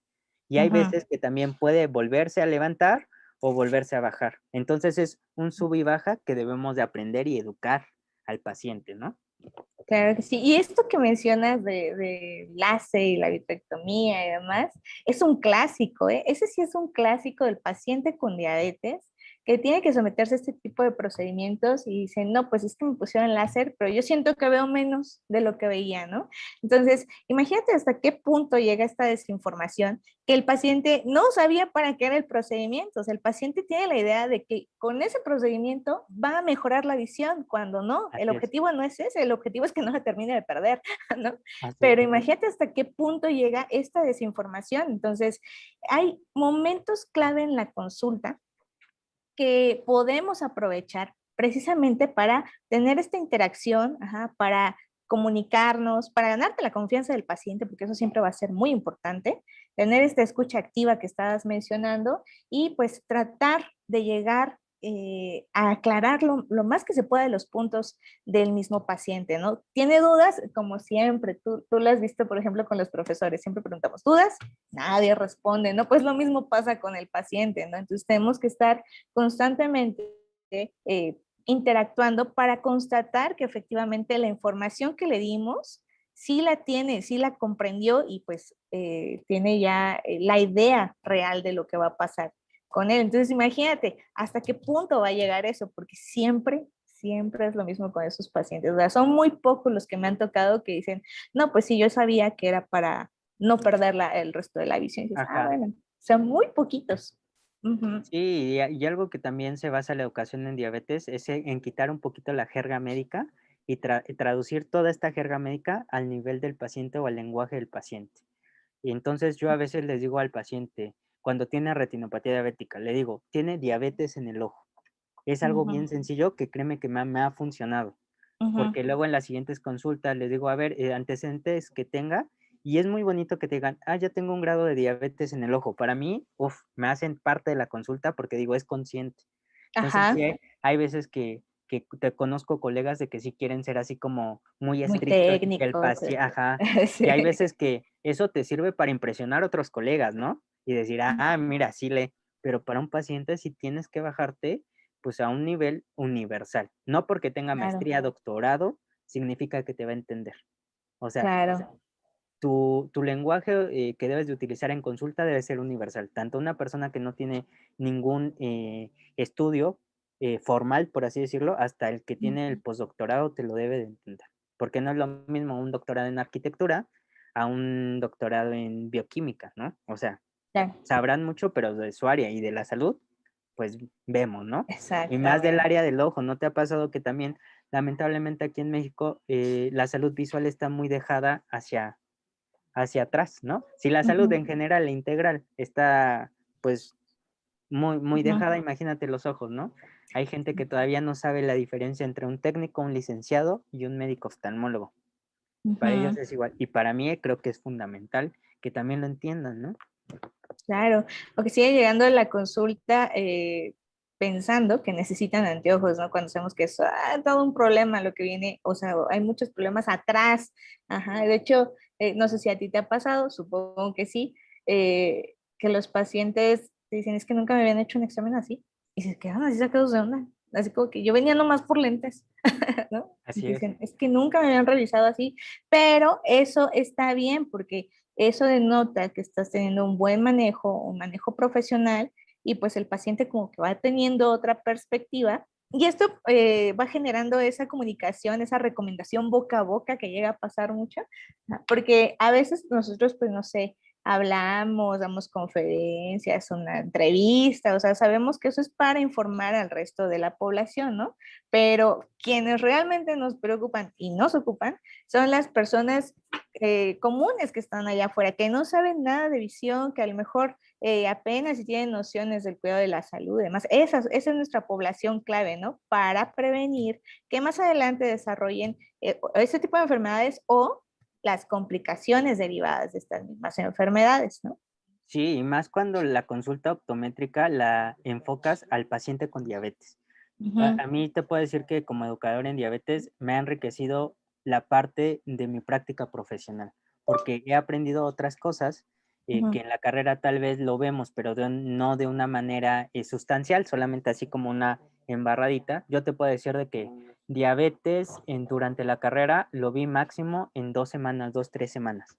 Speaker 5: Y hay veces que también puede volverse a levantar o volverse a bajar. Entonces es un sub y baja que debemos de aprender y educar al paciente, ¿no?
Speaker 4: Claro que sí. Y esto que mencionas de láser y la vitrectomía y demás, es un clásico, ¿eh? Ese sí es un clásico del paciente con diabetes que tiene que someterse a este tipo de procedimientos y dice, no, pues es que me pusieron láser, pero yo siento que veo menos de lo que veía, ¿no? Entonces, imagínate hasta qué punto llega esta desinformación que el paciente no sabía para qué era el procedimiento. O sea, el paciente tiene la idea de que con ese procedimiento va a mejorar la visión, cuando no, el
Speaker 5: Así es,
Speaker 4: objetivo no es ese, el objetivo es que no se termine de perder, ¿no?
Speaker 5: así es.
Speaker 4: Pero imagínate hasta qué punto llega esta desinformación. Entonces, hay momentos clave en la consulta que podemos aprovechar precisamente para tener esta interacción, para comunicarnos, para ganarte la confianza del paciente, porque eso siempre va a ser muy importante, tener esta escucha activa que estabas mencionando y pues tratar de llegar a aclarar lo más que se pueda de los puntos del mismo paciente, ¿no? ¿Tiene dudas? Como siempre, tú lo has visto, por ejemplo, con los profesores, siempre preguntamos, ¿dudas? Nadie responde, ¿no? Pues lo mismo pasa con el paciente, ¿no? Entonces tenemos que estar constantemente interactuando para constatar que efectivamente la información que le dimos sí la tiene, sí la comprendió y pues tiene ya la idea real de lo que va a pasar con él. Entonces imagínate hasta qué punto va a llegar eso, porque siempre es lo mismo con esos pacientes. O sea, son muy pocos los que me han tocado que dicen, no, pues sí, yo sabía que era para no perder el resto de la visión. Y dices,
Speaker 5: Ajá.
Speaker 4: bueno, son muy poquitos.
Speaker 5: Sí, y algo que también se basa en la educación en diabetes es en quitar un poquito la jerga médica y traducir toda esta jerga médica al nivel del paciente o al lenguaje del paciente. Y entonces yo a veces les digo al paciente, cuando tiene retinopatía diabética, le digo, tiene diabetes en el ojo. Es algo bien sencillo que créeme que me ha funcionado, porque luego en las siguientes consultas les digo, a ver, antecedentes que tenga, y es muy bonito que te digan, ya tengo un grado de diabetes en el ojo. Para mí, me hacen parte de la consulta porque digo, es consciente. Entonces,
Speaker 4: Ajá,
Speaker 5: sí, hay veces que te conozco colegas de que sí quieren ser así como muy
Speaker 4: muy
Speaker 5: estrictos y que el
Speaker 4: técnicos.
Speaker 5: paciente, ajá,
Speaker 4: Sí.
Speaker 5: y hay veces que eso te sirve para impresionar a otros colegas, ¿no? Y decir, mira, sí le, pero para un paciente sí tienes que bajarte pues a un nivel universal. No porque tenga
Speaker 4: Claro,
Speaker 5: maestría, doctorado, significa que te va a entender. O sea,
Speaker 4: claro.
Speaker 5: tu lenguaje que debes de utilizar en consulta debe ser universal. Tanto una persona que no tiene ningún estudio formal, por así decirlo, hasta el que tiene el postdoctorado te lo debe de entender. Porque no es lo mismo un doctorado en arquitectura a un doctorado en bioquímica, ¿no? O sea,
Speaker 4: Claro,
Speaker 5: sabrán mucho, pero de su área y de la salud, pues vemos, ¿no? Y más del
Speaker 4: exactamente.
Speaker 5: área del ojo, ¿no te ha pasado que también, lamentablemente aquí en México, la salud visual está muy dejada hacia atrás, ¿no? Si la salud en general, la integral, está pues muy, muy
Speaker 4: Ujú.
Speaker 5: dejada, imagínate los ojos, ¿no? Hay gente que todavía no sabe la diferencia entre un técnico, un licenciado y un médico oftalmólogo. Para ellos
Speaker 4: Ujú.
Speaker 5: es igual. Y para mí creo que es fundamental que también lo entiendan, ¿no?
Speaker 4: Claro, o que sigue llegando a la consulta pensando que necesitan anteojos, ¿no? Cuando sabemos que es todo un problema lo que viene, o sea, hay muchos problemas atrás. Ajá, de hecho, no sé si a ti te ha pasado, supongo que sí, que los pacientes te dicen, es que nunca me habían hecho un examen así, y se quedan así sacados de onda, así como que yo venía nomás por lentes, ¿no? Y
Speaker 5: Así es.
Speaker 4: dicen, es que nunca me habían revisado así, pero eso está bien porque eso denota que estás teniendo un buen manejo, un manejo profesional, y pues el paciente como que va teniendo otra perspectiva. Y esto va generando esa comunicación, esa recomendación boca a boca que llega a pasar mucho, ¿no? Porque a veces nosotros, pues no sé, hablamos, damos conferencias, una entrevista, o sea, sabemos que eso es para informar al resto de la población, ¿no? Pero quienes realmente nos preocupan y nos ocupan son las personas comunes que están allá afuera, que no saben nada de visión, que a lo mejor apenas si tienen nociones del cuidado de la salud y demás. Esa es nuestra población clave, ¿no? Para prevenir que más adelante desarrollen ese tipo de enfermedades o las complicaciones derivadas de estas mismas enfermedades, ¿no?
Speaker 5: Sí, y más cuando la consulta optométrica la enfocas al paciente con diabetes.
Speaker 4: Uh
Speaker 5: A
Speaker 4: -huh.
Speaker 5: mí te puedo decir que como educador en diabetes me ha enriquecido la parte de mi práctica profesional, porque he aprendido otras cosas
Speaker 4: Uh -huh.
Speaker 5: que en la carrera tal vez lo vemos, pero no de una manera sustancial, solamente así como una embarradita. Yo te puedo decir de que diabetes durante la carrera lo vi máximo en 2 semanas, 3 semanas,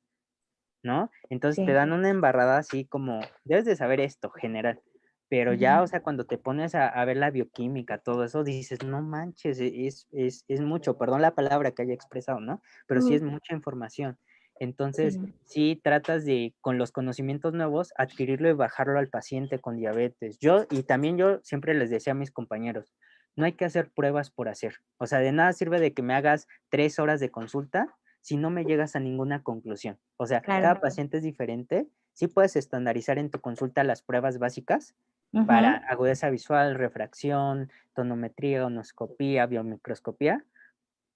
Speaker 5: ¿no? Entonces te
Speaker 4: Sí.
Speaker 5: dan una embarrada así como, debes de saber esto, general, pero
Speaker 4: Uh
Speaker 5: ya, o
Speaker 4: -huh.
Speaker 5: sea, cuando te pones a ver la bioquímica, todo eso, dices, no manches, es mucho, perdón la palabra que haya expresado, ¿no? Pero
Speaker 4: Uh
Speaker 5: sí es
Speaker 4: -huh.
Speaker 5: mucha información. Entonces,
Speaker 4: Sí.
Speaker 5: sí tratas de, con los conocimientos nuevos, adquirirlo y bajarlo al paciente con diabetes. Y también yo siempre les decía a mis compañeros, no hay que hacer pruebas por hacer. O sea, de nada sirve de que me hagas 3 horas de consulta si no me llegas a ninguna conclusión. O sea, cada
Speaker 4: Claro.
Speaker 5: paciente es diferente. Sí puedes estandarizar en tu consulta las pruebas básicas
Speaker 4: Uh
Speaker 5: para
Speaker 4: -huh.
Speaker 5: agudeza visual, refracción, tonometría, onoscopía, biomicroscopía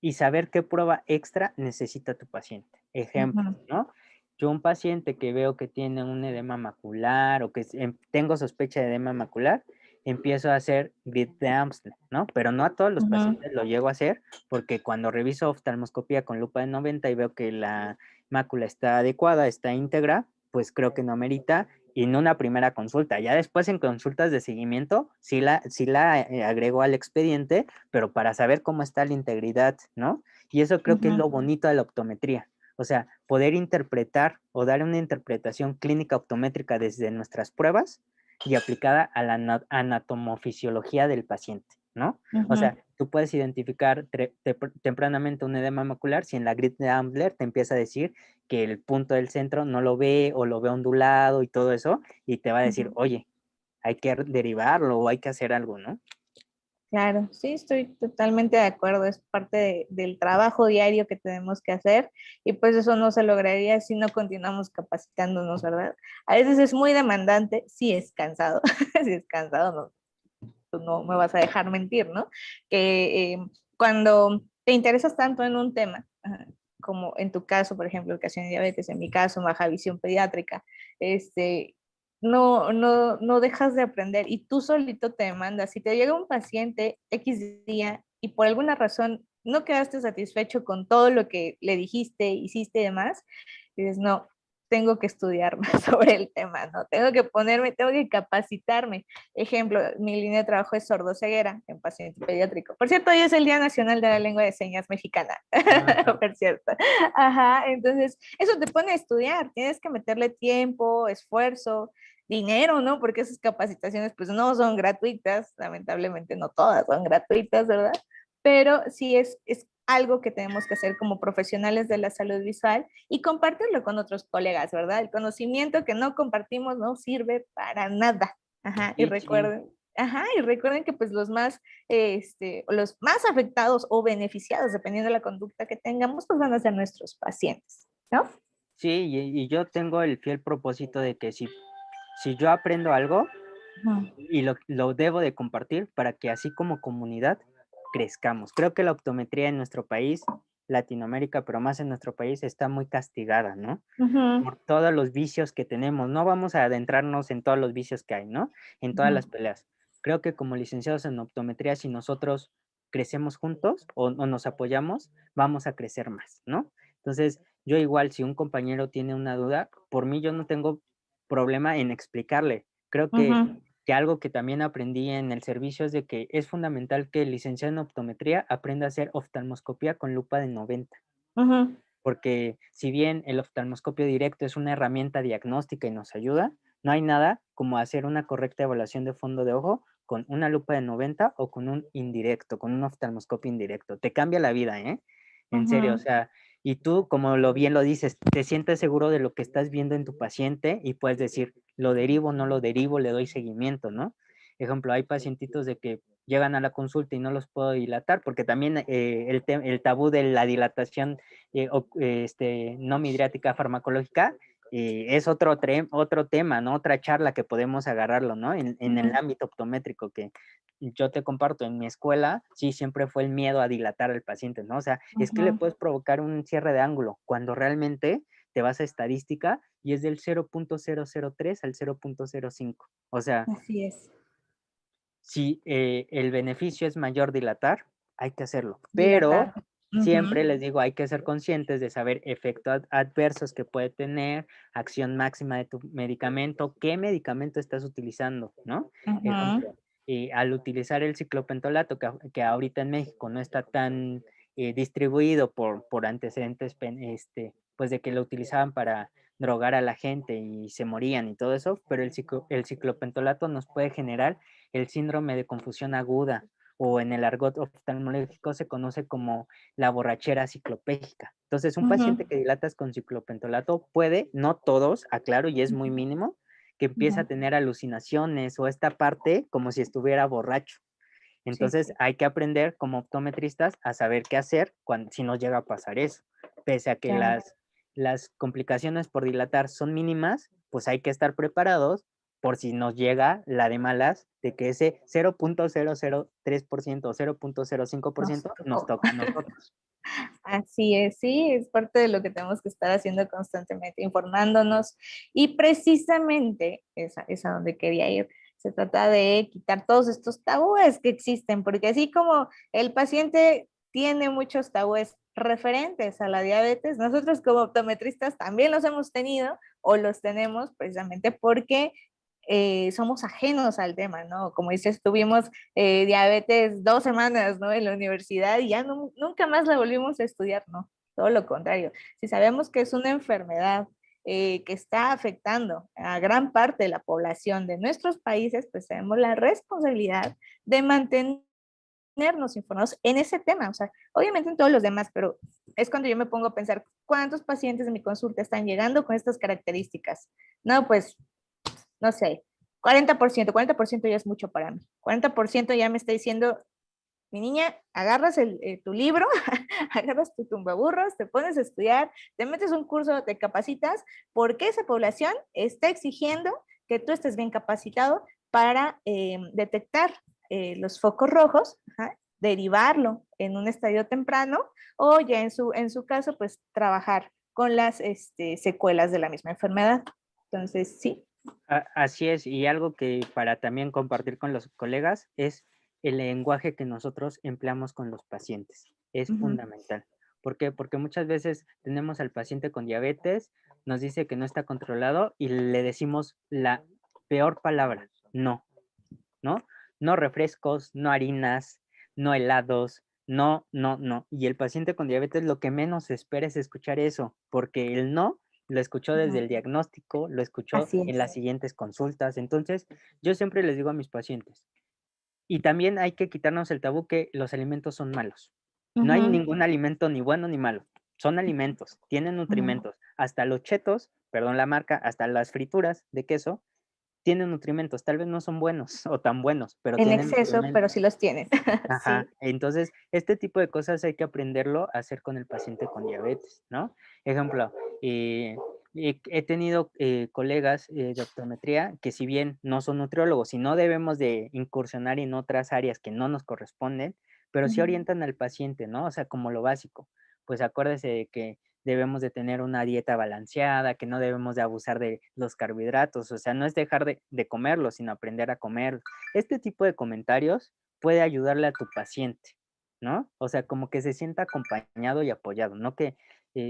Speaker 5: y saber qué prueba extra necesita tu paciente.
Speaker 4: Uh
Speaker 5: Ejemplo,
Speaker 4: -huh.
Speaker 5: ¿no? Yo un paciente que veo que tiene un edema macular o que tengo sospecha de edema macular, empiezo a hacer grid de Amsler, ¿no? Pero no a todos los
Speaker 4: Uh -huh.
Speaker 5: pacientes lo llego a hacer porque cuando reviso oftalmoscopía con lupa de 90 y veo que la mácula está adecuada, está íntegra, pues creo que no amerita y en una primera consulta. Ya después en consultas de seguimiento, sí la agrego al expediente, pero para saber cómo está la integridad, ¿no? Y eso
Speaker 4: Uh
Speaker 5: creo que es
Speaker 4: -huh.
Speaker 5: lo bonito de la optometría. O sea, poder interpretar o dar una interpretación clínica optométrica desde nuestras pruebas y aplicada a la anatomofisiología del paciente, ¿no?
Speaker 4: Uh
Speaker 5: O
Speaker 4: -huh.
Speaker 5: sea, tú puedes identificar tempranamente un edema macular si en la grid de Ambler te empieza a decir que el punto del centro no lo ve o lo ve ondulado y todo eso, y te va a
Speaker 4: Uh
Speaker 5: decir,
Speaker 4: -huh.
Speaker 5: oye, hay que derivarlo o hay que hacer algo, ¿no?
Speaker 4: Claro, sí, estoy totalmente de acuerdo. Es parte del trabajo diario que tenemos que hacer y pues eso no se lograría si no continuamos capacitándonos, ¿verdad? A veces es muy demandante, sí es cansado, sí es cansado, no, tú no me vas a dejar mentir, ¿no? Que cuando te interesas tanto en un tema, como en tu caso, por ejemplo, educación y diabetes, en mi caso, baja visión pediátrica, este, no dejas de aprender y tú solito te demandas. Si te llega un paciente X día y por alguna razón no quedaste satisfecho con todo lo que le dijiste, hiciste y demás, dices, no, tengo que estudiar más sobre el tema, ¿no? Tengo que capacitarme. Ejemplo, mi línea de trabajo es sordoceguera en paciente pediátrico. Por cierto, hoy es el Día Nacional de la Lengua de Señas Mexicana,
Speaker 5: Ajá.
Speaker 4: por cierto. Ajá, entonces, eso te pone a estudiar, tienes que meterle tiempo, esfuerzo, dinero, ¿no? Porque esas capacitaciones pues no son gratuitas, lamentablemente no todas son gratuitas, ¿verdad? Pero sí es algo que tenemos que hacer como profesionales de la salud visual y compartirlo con otros colegas, ¿verdad? El conocimiento que no compartimos no sirve para nada. Ajá,
Speaker 5: Sí, sí.
Speaker 4: y recuerden que pues los más afectados o beneficiados, dependiendo de la conducta que tengamos, pues van a ser nuestros pacientes, ¿no?
Speaker 5: Sí, y yo tengo el fiel propósito de que si yo aprendo algo,
Speaker 4: Ujú,
Speaker 5: y lo debo de compartir para que así como comunidad crezcamos. Creo que la optometría en nuestro país, Latinoamérica, pero más en nuestro país, está muy castigada, ¿no?
Speaker 4: ujú,
Speaker 5: Por todos los vicios que tenemos. No vamos a adentrarnos en todos los vicios que hay, ¿no? En todas
Speaker 4: ujú,
Speaker 5: las peleas. Creo que como licenciados en optometría, si nosotros crecemos juntos o nos apoyamos, vamos a crecer más, ¿no? Entonces, yo igual, si un compañero tiene una duda, por mí yo no tengo problema en explicarle. Creo
Speaker 4: ujú,
Speaker 5: que algo que también aprendí en el servicio es de que es fundamental que el licenciado en optometría aprenda a hacer oftalmoscopía con lupa de 90,
Speaker 4: ujú,
Speaker 5: porque si bien el oftalmoscopio directo es una herramienta diagnóstica y nos ayuda, no hay nada como hacer una correcta evaluación de fondo de ojo con una lupa de 90 o con un indirecto, con un oftalmoscopio indirecto. Te cambia la vida, ¿eh? En serio, o
Speaker 4: ujú,
Speaker 5: sea, y tú, como bien lo dices, te sientes seguro de lo que estás viendo en tu paciente y puedes decir, lo derivo, no lo derivo, le doy seguimiento, ¿no? Ejemplo, hay pacientitos de que llegan a la consulta y no los puedo dilatar, porque también el tabú de la dilatación no midriática farmacológica es otro tema, ¿no? Otra charla que podemos agarrarlo, ¿no? En el
Speaker 4: ujú,
Speaker 5: ámbito optométrico que yo te comparto, en mi escuela, sí, siempre fue el miedo a dilatar al paciente, ¿no? O sea, es que le
Speaker 4: ujú.
Speaker 5: puedes provocar un cierre de ángulo, cuando realmente te vas a estadística y es del 0.003 al 0.05. O sea,
Speaker 4: Así es,
Speaker 5: si el beneficio es mayor dilatar, hay que hacerlo. Pero
Speaker 4: dilatar.
Speaker 5: siempre
Speaker 4: Ujú,
Speaker 5: les digo, hay que ser conscientes de saber efectos adversos que puede tener, acción máxima de tu medicamento, qué medicamento estás utilizando, ¿no?
Speaker 4: ujú,
Speaker 5: Ejemplo, al utilizar el ciclopentolato, que ahorita en México no está tan distribuido por antecedentes, pues de que lo utilizaban para drogar a la gente y se morían y todo eso, pero el ciclopentolato nos puede generar el síndrome de confusión aguda, o en el argot oftalmológico se conoce como la borrachera ciclopégica. Entonces, un
Speaker 4: ujú,
Speaker 5: paciente que dilatas con ciclopentolato puede, no todos, aclaro, y es muy mínimo, que empieza a
Speaker 4: ujú.
Speaker 5: tener alucinaciones o esta parte como si estuviera borracho.
Speaker 4: Sí,
Speaker 5: Entonces,
Speaker 4: sí,
Speaker 5: hay que aprender como optometristas a saber qué hacer si nos llega a pasar eso. Pese a que
Speaker 4: claro.
Speaker 5: las complicaciones por dilatar son mínimas, pues hay que estar preparados por si nos llega la de malas, de que ese 0.003% o
Speaker 4: Nos
Speaker 5: 0.05% nos
Speaker 4: tocó.
Speaker 5: toca a nosotros.
Speaker 4: Así es, sí, es parte de lo que tenemos que estar haciendo constantemente, informándonos y precisamente es a donde quería ir. Se trata de quitar todos estos tabúes que existen, porque así como el paciente tiene muchos tabúes referentes a la diabetes, nosotros como optometristas también los hemos tenido o los tenemos precisamente porque somos ajenos al tema, ¿no? Como dices, tuvimos diabetes 2 semanas, ¿no? En la universidad y ya nunca más la volvimos a estudiar, ¿no? Todo lo contrario. Si sabemos que es una enfermedad que está afectando a gran parte de la población de nuestros países, pues tenemos la responsabilidad de mantenernos informados en ese tema, o sea, obviamente en todos los demás, pero es cuando yo me pongo a pensar cuántos pacientes de mi consulta están llegando con estas características. No, pues no sé, 40% ya es mucho para mí. 40% ya me está diciendo, mi niña, agarras tu libro, agarras tu tumbaburros, te pones a estudiar, te metes un curso, te capacitas, porque esa población está exigiendo que tú estés bien capacitado para detectar los focos rojos, ajá, derivarlo en un estadio temprano o ya en su caso, pues trabajar con las secuelas de la misma enfermedad. Entonces, sí.
Speaker 5: Así es, y algo que para también compartir con los colegas es el lenguaje que nosotros empleamos con los pacientes. Es
Speaker 4: Ujú.
Speaker 5: fundamental. ¿Por qué? Porque muchas veces tenemos al paciente con diabetes, nos dice que no está controlado y le decimos la peor palabra, no, ¿no? No refrescos, no harinas, no helados, no, no, no. Y el paciente con diabetes lo que menos espera es escuchar eso, porque el no lo escuchó desde el diagnóstico, lo escuchó
Speaker 4: Así
Speaker 5: en
Speaker 4: es.
Speaker 5: las siguientes consultas. Entonces, yo siempre les digo a mis pacientes, y también hay que quitarnos el tabú que los alimentos son malos. No hay
Speaker 4: Ujú,
Speaker 5: ningún alimento ni bueno ni malo. Son alimentos, tienen
Speaker 4: ujú.
Speaker 5: nutrimentos. Hasta los chetos, perdón la marca, hasta las frituras de queso tienen nutrimentos, tal vez no son buenos o tan buenos, pero
Speaker 4: En
Speaker 5: tienen
Speaker 4: exceso, pero
Speaker 5: nutrimentos.
Speaker 4: sí los tienen.
Speaker 5: Ajá,
Speaker 4: Sí.
Speaker 5: entonces, este tipo de cosas hay que aprenderlo a hacer con el paciente con diabetes, ¿no? Ejemplo, eh, he tenido colegas de optometría que si bien no son nutriólogos y no debemos de incursionar en otras áreas que no nos corresponden, pero sí
Speaker 4: Ujú,
Speaker 5: orientan al paciente, ¿no? O sea, como lo básico. Pues acuérdese de que debemos de tener una dieta balanceada, que no debemos de abusar de los carbohidratos, o sea, no es dejar de comerlos, sino aprender a comer. Este tipo de comentarios puede ayudarle a tu paciente, ¿no? O sea, como que se sienta acompañado y apoyado, no que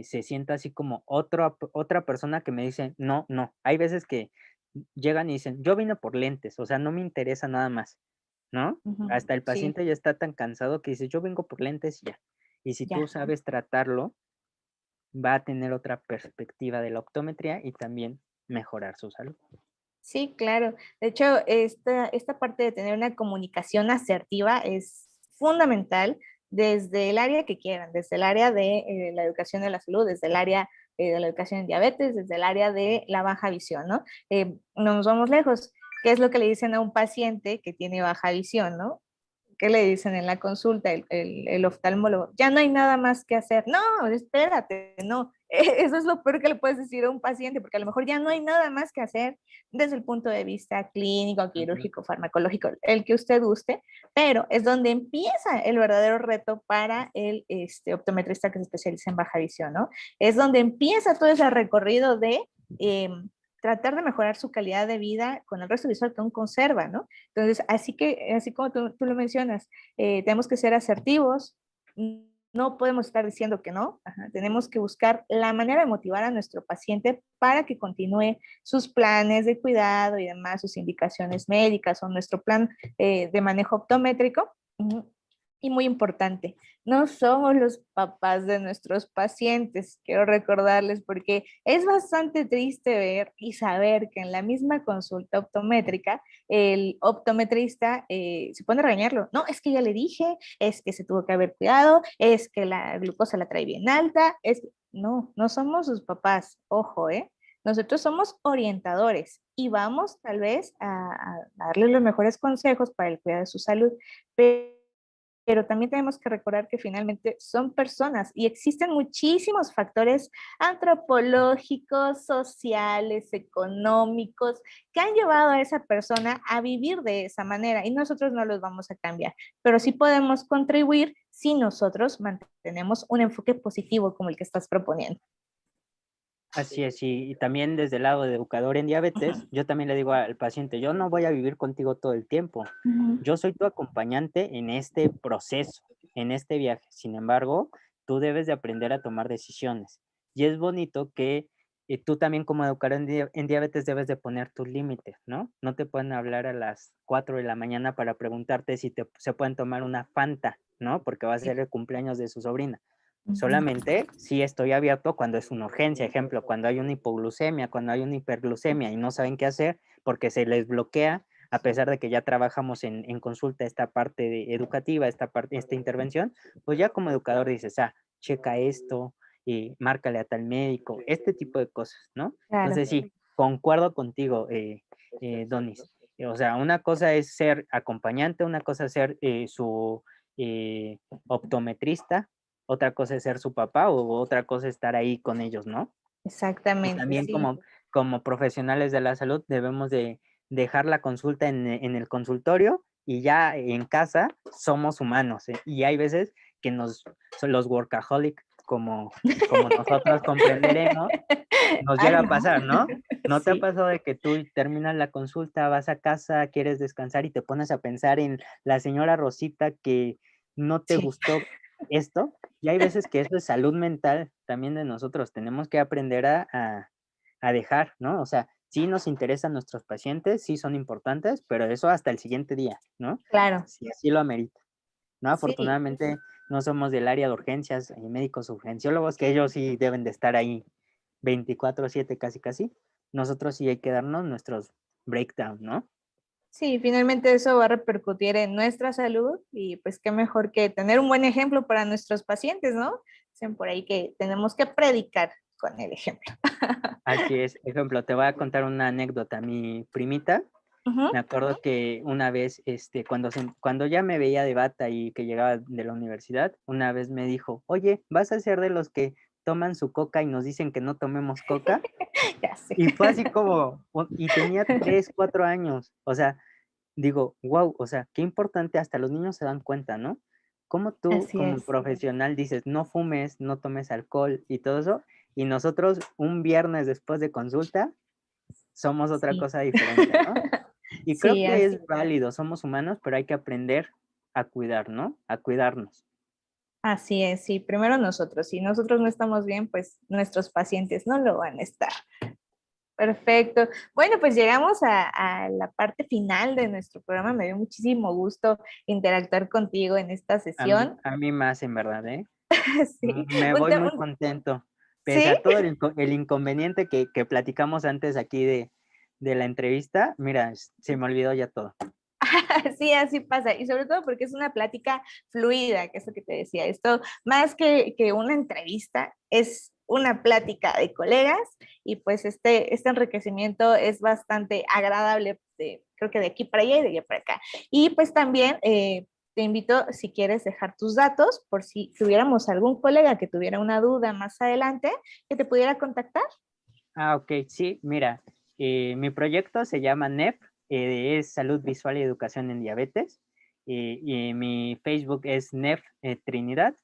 Speaker 5: se sienta así como otra persona que me dice, no, no. Hay veces que llegan y dicen, yo vine por lentes, o sea, no me interesa nada más, ¿no?
Speaker 4: ujú,
Speaker 5: Hasta el
Speaker 4: sí,
Speaker 5: paciente ya está tan cansado que dice, yo vengo por lentes y ya. Y si tú
Speaker 4: ya.
Speaker 5: sabes tratarlo, va a tener otra perspectiva de la optometría y también mejorar su salud.
Speaker 4: Sí, claro. De hecho, esta parte de tener una comunicación asertiva es fundamental desde el área que quieran, desde el área de la educación de la salud, desde el área de la educación en diabetes, desde el área de la baja visión, ¿no? No nos vamos lejos. ¿Qué es lo que le dicen a un paciente que tiene baja visión, ¿no? ¿Qué le dicen en la consulta el oftalmólogo? Ya no hay nada más que hacer. No, espérate, no. Eso es lo peor que le puedes decir a un paciente, porque a lo mejor ya no hay nada más que hacer desde el punto de vista clínico,
Speaker 5: Ujú.
Speaker 4: quirúrgico, farmacológico, el que usted guste, pero es donde empieza el verdadero reto para el optometrista que se especializa en baja visión, ¿no? Es donde empieza todo ese recorrido de eh, tratar de mejorar su calidad de vida con el resto visual que aún conserva, ¿no? Entonces, así como tú lo mencionas, tenemos que ser asertivos, no podemos estar diciendo que no, ajá, tenemos que buscar la manera de motivar a nuestro paciente para que continúe sus planes de cuidado y demás, sus indicaciones médicas o nuestro plan de manejo optométrico. Y muy importante, no somos los papás de nuestros pacientes, quiero recordarles, porque es bastante triste ver y saber que en la misma consulta optométrica, el optometrista se pone a regañarlo. No, es que ya le dije, es que se tuvo que haber cuidado, es que la glucosa la trae bien alta, no, no somos sus papás, ojo, ¿eh? Nosotros somos orientadores y vamos tal vez a darle los mejores consejos para el cuidado de su salud, pero también tenemos que recordar que finalmente son personas y existen muchísimos factores antropológicos, sociales, económicos, que han llevado a esa persona a vivir de esa manera y nosotros no los vamos a cambiar, pero sí podemos contribuir si nosotros mantenemos un enfoque positivo como el que estás proponiendo.
Speaker 5: Así es, y también desde el lado de educador en diabetes, yo también le digo al paciente, yo no voy a vivir contigo todo el tiempo,
Speaker 4: Ujú.
Speaker 5: yo soy tu acompañante en este proceso, en este viaje. Sin embargo, tú debes de aprender a tomar decisiones. Y es bonito que tú también como educador en diabetes debes de poner tus límites, ¿no? No te pueden hablar a las 4 de la mañana para preguntarte si se pueden tomar una Fanta, ¿no? Porque va a
Speaker 4: Sí.
Speaker 5: ser el cumpleaños de su sobrina.
Speaker 4: Ujú.
Speaker 5: Solamente si estoy abierto cuando es una urgencia, ejemplo, cuando hay una hipoglucemia, cuando hay una hiperglucemia y no saben qué hacer porque se les bloquea, a pesar de que ya trabajamos en consulta esta parte educativa, esta intervención, pues ya como educador dices, checa esto, márcale a tal médico, este tipo de cosas, ¿no?
Speaker 4: Claro,
Speaker 5: Entonces sí, concuerdo contigo, Donis. O sea, una cosa es ser acompañante, una cosa es ser su optometrista, otra cosa es ser su papá o otra cosa es estar ahí con ellos, ¿no? Y
Speaker 4: exactamente,
Speaker 5: también
Speaker 4: sí.
Speaker 5: como profesionales de la salud debemos de dejar la consulta en el consultorio y ya en casa somos humanos, y hay veces que son los workaholic como nosotros comprenderemos, nos
Speaker 4: Ay,
Speaker 5: llega a
Speaker 4: no.
Speaker 5: pasar, ¿no? ¿No te ha
Speaker 4: Sí,
Speaker 5: pasado de que tú terminas la consulta, vas a casa, quieres descansar y te pones a pensar en la señora Rosita que no te
Speaker 4: sí,
Speaker 5: gustó esto? Y hay veces que eso es salud mental también de nosotros. Tenemos que aprender a dejar, ¿no? O sea, sí nos interesan nuestros pacientes, sí son importantes, pero eso hasta el siguiente día, ¿no?
Speaker 4: claro.
Speaker 5: Si así lo amerita, ¿no?
Speaker 4: Sí,
Speaker 5: Afortunadamente no somos del área de urgencias, médicos urgenciólogos, que ellos sí deben de estar ahí 24/7 casi casi. Nosotros sí hay que darnos nuestros breakdown, ¿no?
Speaker 4: sí, finalmente eso va a repercutir en nuestra salud y pues qué mejor que tener un buen ejemplo para nuestros pacientes, ¿no? Dicen por ahí que tenemos que predicar con el ejemplo.
Speaker 5: Así es. Ejemplo, te voy a contar una anécdota. Mi primita,
Speaker 4: Ujú.
Speaker 5: me acuerdo que una vez, cuando ya me veía de bata y que llegaba de la universidad, una vez me dijo, oye, ¿vas a ser de los que toman su coca y nos dicen que no tomemos coca.
Speaker 4: Ya sé.
Speaker 5: Y fue así como, y tenía 3, 4 años. O sea, digo, wow, o sea, qué importante, hasta los niños se dan cuenta, ¿no? Como tú,
Speaker 4: Así
Speaker 5: como
Speaker 4: es.
Speaker 5: profesional, dices, no fumes, no tomes alcohol y todo eso, y nosotros un viernes después de consulta somos otra
Speaker 4: Sí.
Speaker 5: cosa diferente, ¿no? Y creo
Speaker 4: Sí,
Speaker 5: que
Speaker 4: así
Speaker 5: es válido, somos humanos, pero hay que aprender a cuidar, ¿no? A cuidarnos.
Speaker 4: Así es, sí, primero nosotros. Si nosotros no estamos bien, pues nuestros pacientes no lo van a estar. Perfecto. Bueno, pues llegamos a la parte final de nuestro programa. Me dio muchísimo gusto interactuar contigo en esta sesión.
Speaker 5: A mí más, en verdad, ¿eh?
Speaker 4: Sí,
Speaker 5: Me voy muy contento. Pese
Speaker 4: ¿sí?
Speaker 5: a todo el inconveniente que platicamos antes aquí de la entrevista, mira, se me olvidó ya todo.
Speaker 4: Sí, así pasa. Y sobre todo porque es una plática fluida, que es lo que te decía. Esto, más que una entrevista, es una plática de colegas y pues este enriquecimiento es bastante agradable, creo que de aquí para allá y de allá para acá. Y pues también te invito, si quieres, dejar tus datos por si tuviéramos algún colega que tuviera una duda más adelante, que te pudiera contactar.
Speaker 5: Ok, sí, mira, mi proyecto se llama NEP, es Salud Visual y Educación en Diabetes, y mi Facebook es NEP Trinidad,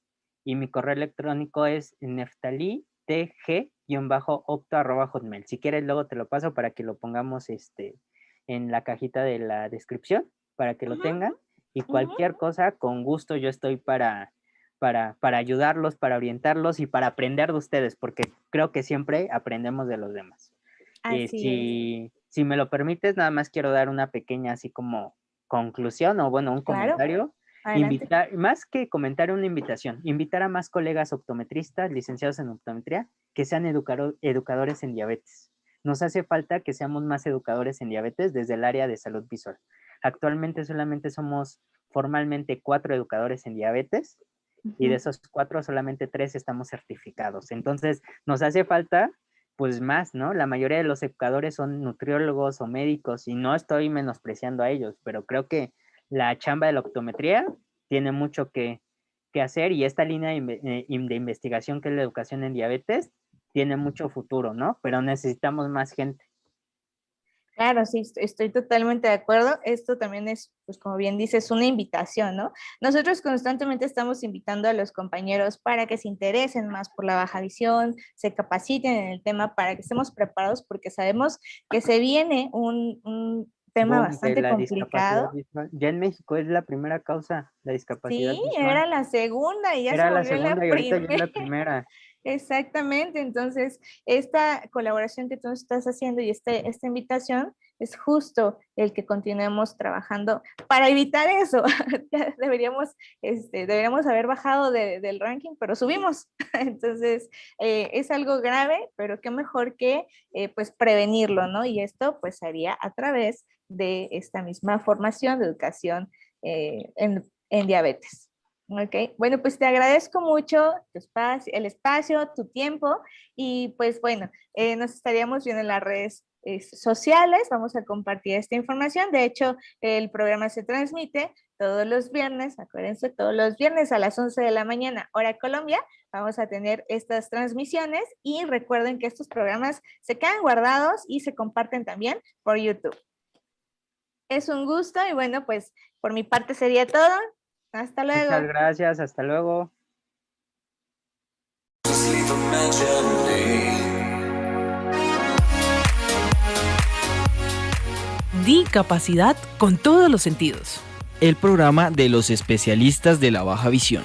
Speaker 5: y mi correo electrónico es neftalitg-opto@hotmail. Si quieres, luego te lo paso para que lo pongamos en la cajita de la descripción, para que lo tengan, y cualquier cosa, con gusto yo estoy para ayudarlos, para orientarlos y para aprender de ustedes, porque creo que siempre aprendemos de los demás.
Speaker 4: Así es.
Speaker 5: Si me lo permites, nada más quiero dar una pequeña así como conclusión o bueno, un comentario.
Speaker 4: Adelante.
Speaker 5: Más que comentario, una invitación. Invitar a más colegas optometristas, licenciados en optometría, que sean educadores en diabetes. Nos hace falta que seamos más educadores en diabetes desde el área de salud visual. Actualmente solamente somos formalmente 4 educadores en diabetes, y de esos 4 solamente 3 estamos certificados. Entonces nos hace falta pues más, ¿no? La mayoría de los educadores son nutriólogos o médicos y no estoy menospreciando a ellos, pero creo que la chamba de la optometría tiene mucho que hacer, y esta línea de investigación que es la educación en diabetes tiene mucho futuro, ¿no? Pero necesitamos más gente.
Speaker 4: Claro, sí, estoy totalmente de acuerdo. Esto también es, pues como bien dices, una invitación, ¿no? Nosotros constantemente estamos invitando a los compañeros para que se interesen más por la baja visión, se capaciten en el tema para que estemos preparados porque sabemos que se viene un tema bastante complicado.
Speaker 5: Ya en México es la primera causa, la discapacidad
Speaker 4: Sí,
Speaker 5: visual.
Speaker 4: era la segunda y ya se
Speaker 5: Era la
Speaker 4: volvió la
Speaker 5: segunda y ahorita ya es la
Speaker 4: primera.
Speaker 5: primera.
Speaker 4: Exactamente, entonces esta colaboración que tú nos estás haciendo y esta invitación es justo el que continuemos trabajando para evitar eso. Deberíamos haber bajado del ranking, pero subimos. Entonces es algo grave, pero qué mejor que pues prevenirlo, ¿no? Y esto pues se haría a través de esta misma formación de educación en diabetes. Ok, bueno, pues te agradezco mucho el espacio, tu tiempo y pues bueno, nos estaríamos viendo en las redes sociales, vamos a compartir esta información. De hecho, el programa se transmite todos los viernes, acuérdense, todos los viernes a las 11 de la mañana, hora Colombia, vamos a tener estas transmisiones y recuerden que estos programas se quedan guardados y se comparten también por YouTube. Es un gusto y bueno, pues por mi parte sería todo. Hasta luego.
Speaker 5: Muchas gracias, hasta luego.
Speaker 2: Discapacidad con todos los sentidos.
Speaker 3: El programa de los especialistas de la baja visión.